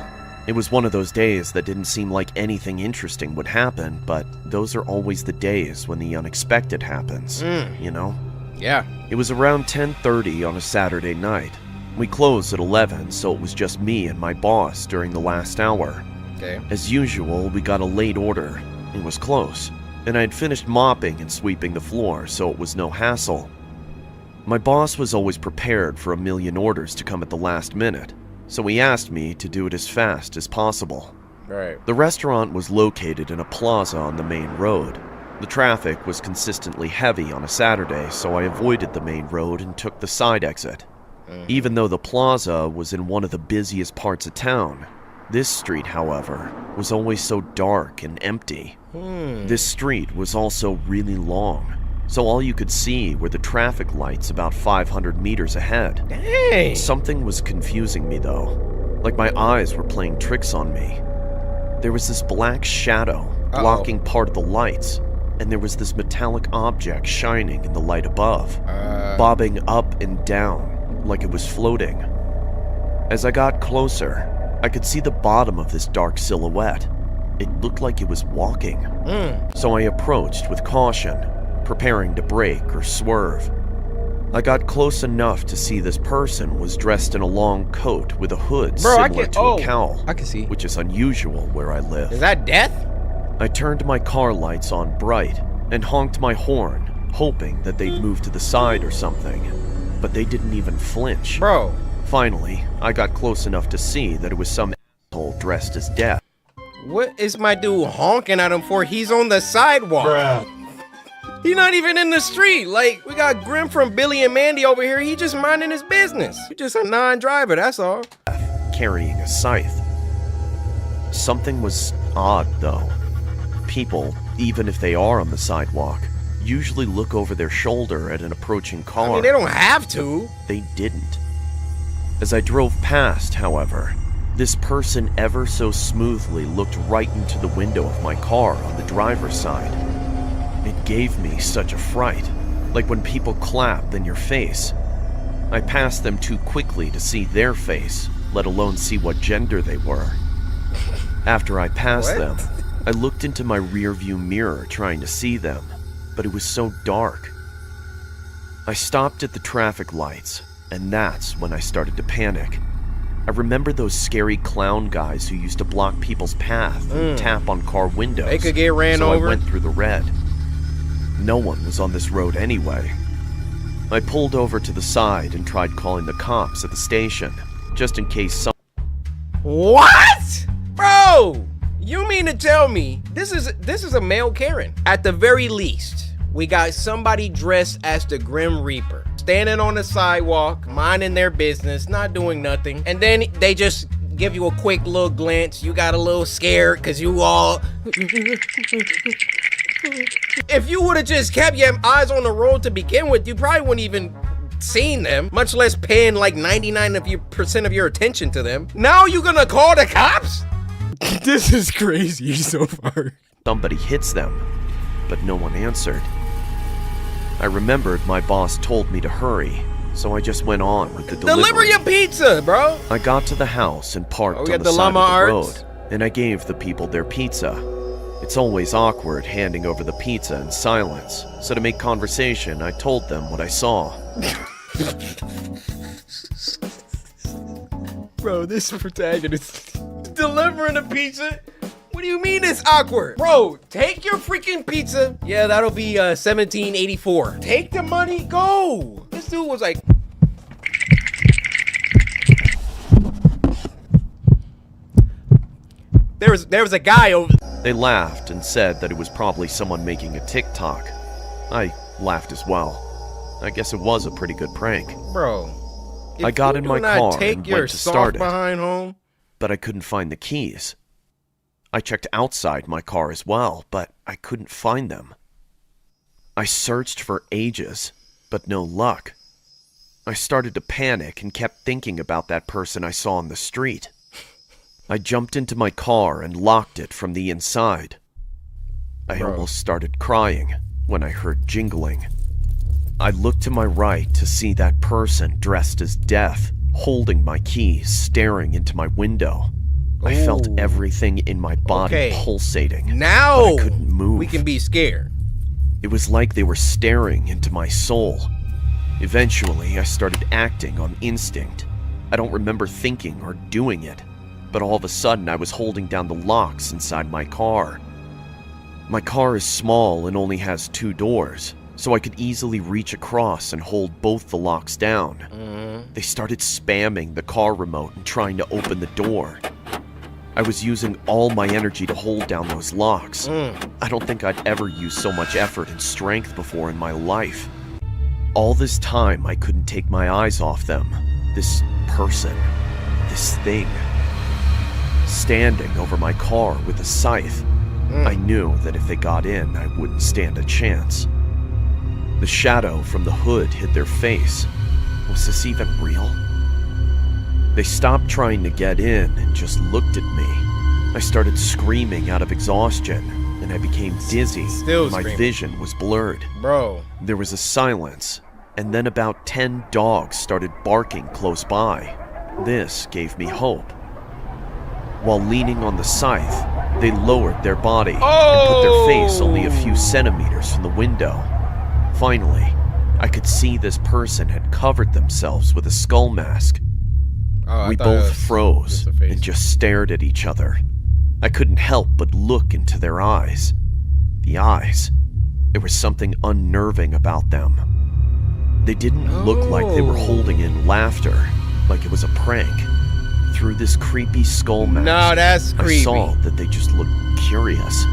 It was one of those days that didn't seem like anything interesting would happen, but those are always the days when the unexpected happens, you know? Yeah. It was around 10:30 on a Saturday night. We closed at 11, so it was just me and my boss during the last hour. Okay. As usual, we got a late order. It was close, and I had finished mopping and sweeping the floor, so it was no hassle. My boss was always prepared for a million orders to come at the last minute, so he asked me to do it as fast as possible. Right. The restaurant was located in a plaza on the main road. The traffic was consistently heavy on a Saturday, so I avoided the main road and took the side exit. Even though the plaza was in one of the busiest parts of town, this street, however, was always so dark and empty. This street was also really long, so all you could see were the traffic lights about 500 meters ahead. Dang! Something was confusing me though, like my eyes were playing tricks on me. There was this black shadow blocking part of the lights, and there was this metallic object shining in the light above, bobbing up and down like it was floating. As I got closer, I could see the bottom of this dark silhouette. It looked like it was walking. So I approached with caution, preparing to brake or swerve. I got close enough to see this person was dressed in a long coat with a hood similar to a cowl, I can see. which is unusual where I live. Is that death? I turned my car lights on bright and honked my horn, hoping that they'd move to the side or something. But they didn't even flinch. Bro. Finally, I got close enough to see that it was some asshole dressed as Death. What is my dude honking at him for? He's on the sidewalk. Bruh. He's not even in the street. Like, we got Grim from Billy and Mandy over here. He just minding his business. He's just a non-driver, that's all. Carrying a scythe. Something was odd, though. People, even if they are on the sidewalk, usually look over their shoulder at an approaching car. I mean, they don't have to. They didn't. As I drove past, however, this person ever so smoothly looked right into the window of my car on the driver's side. It gave me such a fright, like when people clap in your face. I passed them too quickly to see their face, let alone see what gender they were. After I passed them, I looked into my rearview mirror trying to see them, but it was so dark. I stopped at the traffic lights, and that's when I started to panic. I remember those scary clown guys who used to block people's path and tap on car windows. They could get ran over. So I went through the red. No one was on this road anyway. I pulled over to the side and tried calling the cops at the station, just in case some— What? Bro, you mean to tell me this is a male Karen? At the very least, we got somebody dressed as the Grim Reaper, standing on the sidewalk, minding their business, not doing nothing, and then they just give you a quick little glance. You got a little scared because you all... If you would have just kept your eyes on the road to begin with, you probably wouldn't even seen them, much less paying like 99% of your attention to them. Now you gonna call the cops? This is crazy so far. Somebody hits them, but no one answered. I remembered my boss told me to hurry, so I just went on with the delivery. Deliver your pizza, bro! I got to the house and parked on the side of the road, and I gave the people their pizza. It's always awkward handing over the pizza in silence, so to make conversation, I told them what I saw. Bro, this protagonist delivering a pizza? What do you mean it's awkward? Bro, take your freaking pizza. Yeah, that'll be $17.84. Take the money, go. This dude was like... There was a guy over... They laughed and said that it was probably someone making a TikTok. I laughed as well. I guess it was a pretty good prank. Bro, I got in my car and went to start it, behind home, but I couldn't find the keys. I checked outside my car as well, but I couldn't find them. I searched for ages, but no luck. I started to panic and kept thinking about that person I saw on the street. I jumped into my car and locked it from the inside. I almost started crying when I heard jingling. I looked to my right to see that person dressed as Death, holding my keys, staring into my window. I felt everything in my body pulsating. Now but I couldn't move. We can be scared. It was like they were staring into my soul. Eventually, I started acting on instinct. I don't remember thinking or doing it. but all of a sudden I was holding down the locks inside my car. My car is small and only has 2 doors, so I could easily reach across and hold both the locks down. They started spamming the car remote and trying to open the door. I was using all my energy to hold down those locks. I don't think I'd ever used so much effort and strength before in my life. All this time, I couldn't take my eyes off them. This person, this thing, standing over my car with a scythe. I knew that if they got in, I wouldn't stand a chance. The shadow from the hood hid their face. Was this even real? They stopped trying to get in and just looked at me. I started screaming out of exhaustion, and I became dizzy. My vision was blurred. Bro. There was a silence, and then about 10 dogs started barking close by. This gave me hope. While leaning on the scythe, they lowered their body and put their face only a few centimeters from the window. Finally, I could see this person had covered themselves with a skull mask. We both froze and just stared at each other. I couldn't help but look into their eyes. The eyes. There was something unnerving about them. They didn't look like they were holding in laughter, like it was a prank. Through this creepy skull mask, no, that's creepy. I saw that they just looked curious,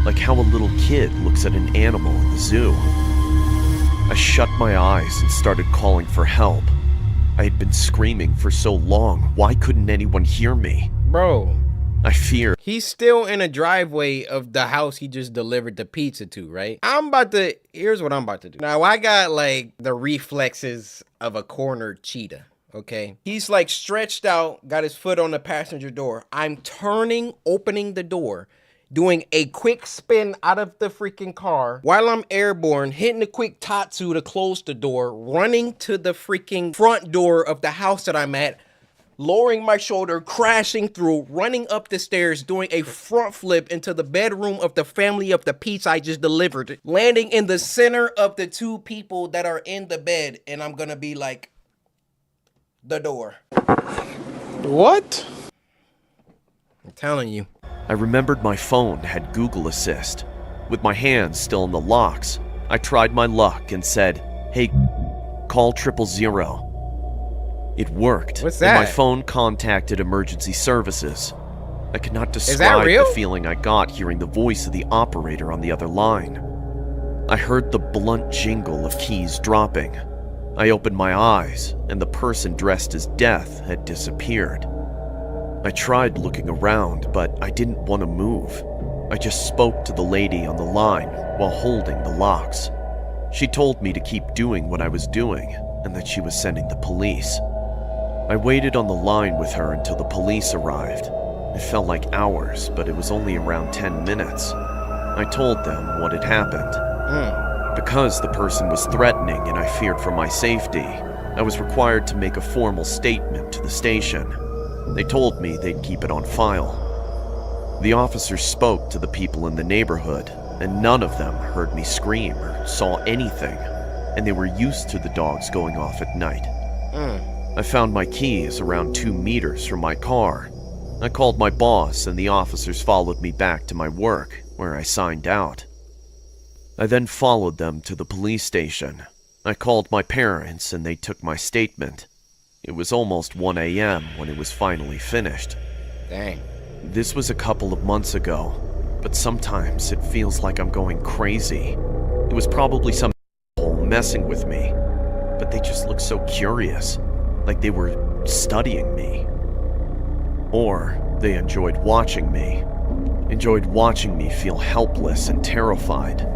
like how a little kid looks at an animal in the zoo. I shut my eyes and started calling for help. I had been screaming for so long, why couldn't anyone hear me? Bro. I feared. He's still in a driveway of the house he just delivered the pizza to, right? Here's what I'm about to do. Now, I got like the reflexes of a cornered cheetah, okay? He's like stretched out, got his foot on the passenger door. I'm turning, opening the door, doing a quick spin out of the freaking car while I'm airborne, hitting a quick tatsu to close the door, running to the freaking front door of the house that I'm at, lowering my shoulder, crashing through, running up the stairs, doing a front flip into the bedroom of the family of the pizza I just delivered, landing in the center of the 2 people that are in the bed, and I'm gonna be like, the door. What? I'm telling you. I remembered my phone had Google Assist. With my hands still in the locks, I tried my luck and said, "Hey, call 000." It worked. What's that? And my phone contacted emergency services. I could not that describe real? the feeling I got hearing the voice of the operator on the other line. I heard the blunt jingle of keys dropping. I opened my eyes, and the person dressed as death had disappeared. I tried looking around, but I didn't want to move. I just spoke to the lady on the line while holding the locks. She told me to keep doing what I was doing, and that she was sending the police. I waited on the line with her until the police arrived. It felt like hours, but it was only around 10 minutes. I told them what had happened. Because the person was threatening and I feared for my safety, I was required to make a formal statement to the station. They told me they'd keep it on file. The officers spoke to the people in the neighborhood, and none of them heard me scream or saw anything, and they were used to the dogs going off at night. I found my keys around 2 meters from my car. I called my boss, and the officers followed me back to my work, where I signed out. I then followed them to the police station. I called my parents, and they took my statement. It was almost 1 a.m. when it was finally finished. Dang. This was a couple of months ago, but sometimes it feels like I'm going crazy. It was probably some asshole messing with me, but they just looked so curious, like they were studying me. Or they enjoyed watching me feel helpless and terrified.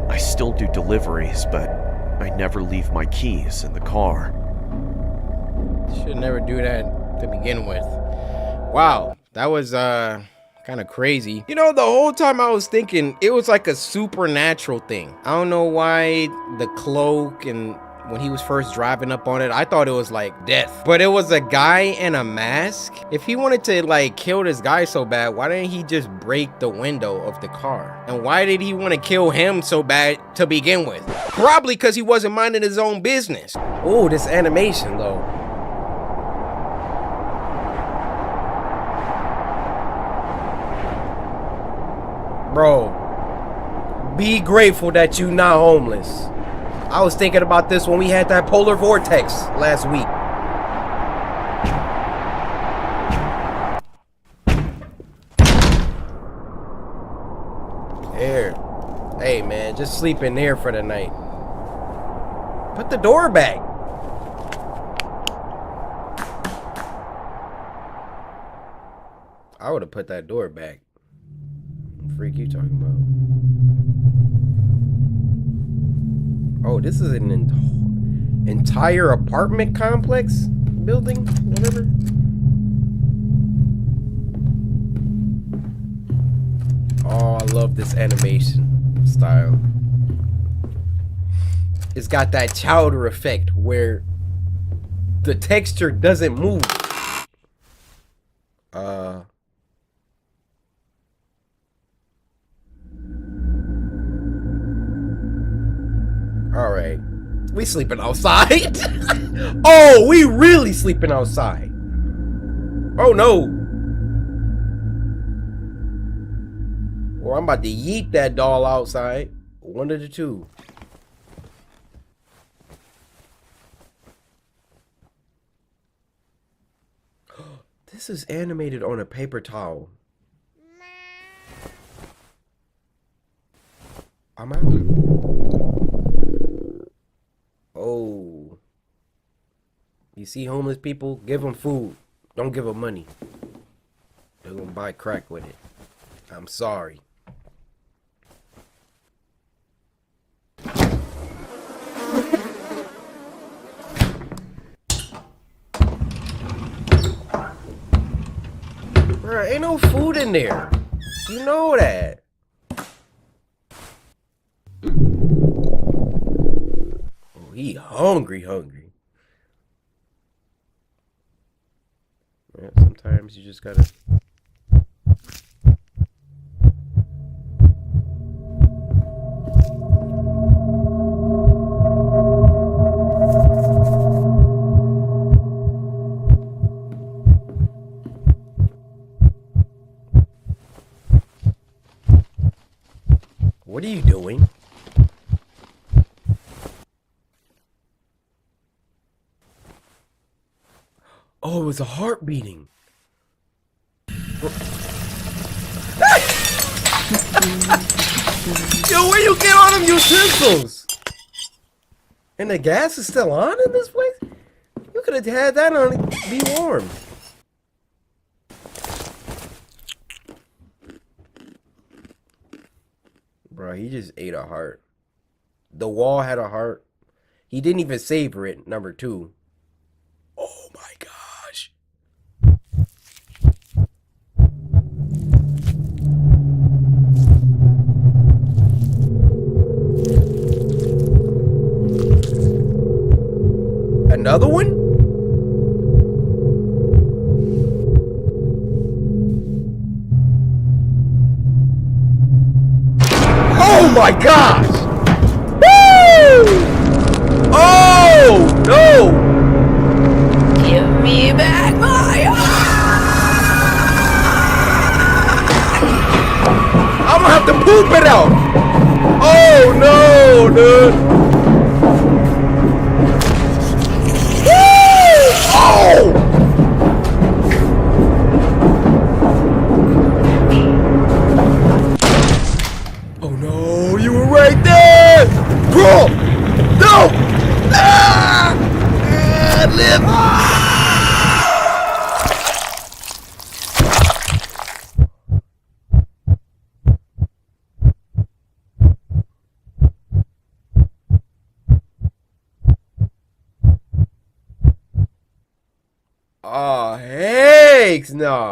I still do deliveries, but I never leave my keys in the car. Should never do that to begin with. Wow, that was kind of crazy. You know, the whole time I was thinking it was like a supernatural thing. I don't know why the cloak, and when he was first driving up on it, I thought it was like death. But it was a guy in a mask. If he wanted to like kill this guy so bad, why didn't he just break the window of the car? And why did he want to kill him so bad to begin with? Probably because he wasn't minding his own business. Oh, this animation though. Bro, be grateful that you not homeless. I was thinking about this when we had that polar vortex last week. There. Hey, man, just sleep in there for the night. Put the door back. I would have put that door back. What the freak you talking about? Oh, this is an entire apartment complex? Building? Whatever. Oh, I love this animation style. It's got that chowder effect where the texture doesn't move. Alright. We sleeping outside? Oh, we really sleeping outside. Oh no. Or I'm about to yeet that doll outside. One of the two. This is animated on a paper towel. I'm out. Oh. You see homeless people? Give them food. Don't give them money. They're gonna buy crack with it. I'm sorry. Bro, ain't no food in there. You know that. Oh, he hungry. Yeah, sometimes you just gotta... What are you doing? Oh, it was a heart beating. Yo, where you get all them utensils? And the gas is still on in this place? You could have had that on and be warm. Bro, he just ate a heart. The wall had a heart. He didn't even savor it, number 2. Oh my gosh. Another one? Oh my gosh! Woo! Oh no! Give me back my I'm gonna have to poop it out! Oh no, dude! Woo! Oh! Oh no, you were right there! Bro! No! Ah! Live! Oh, heck no!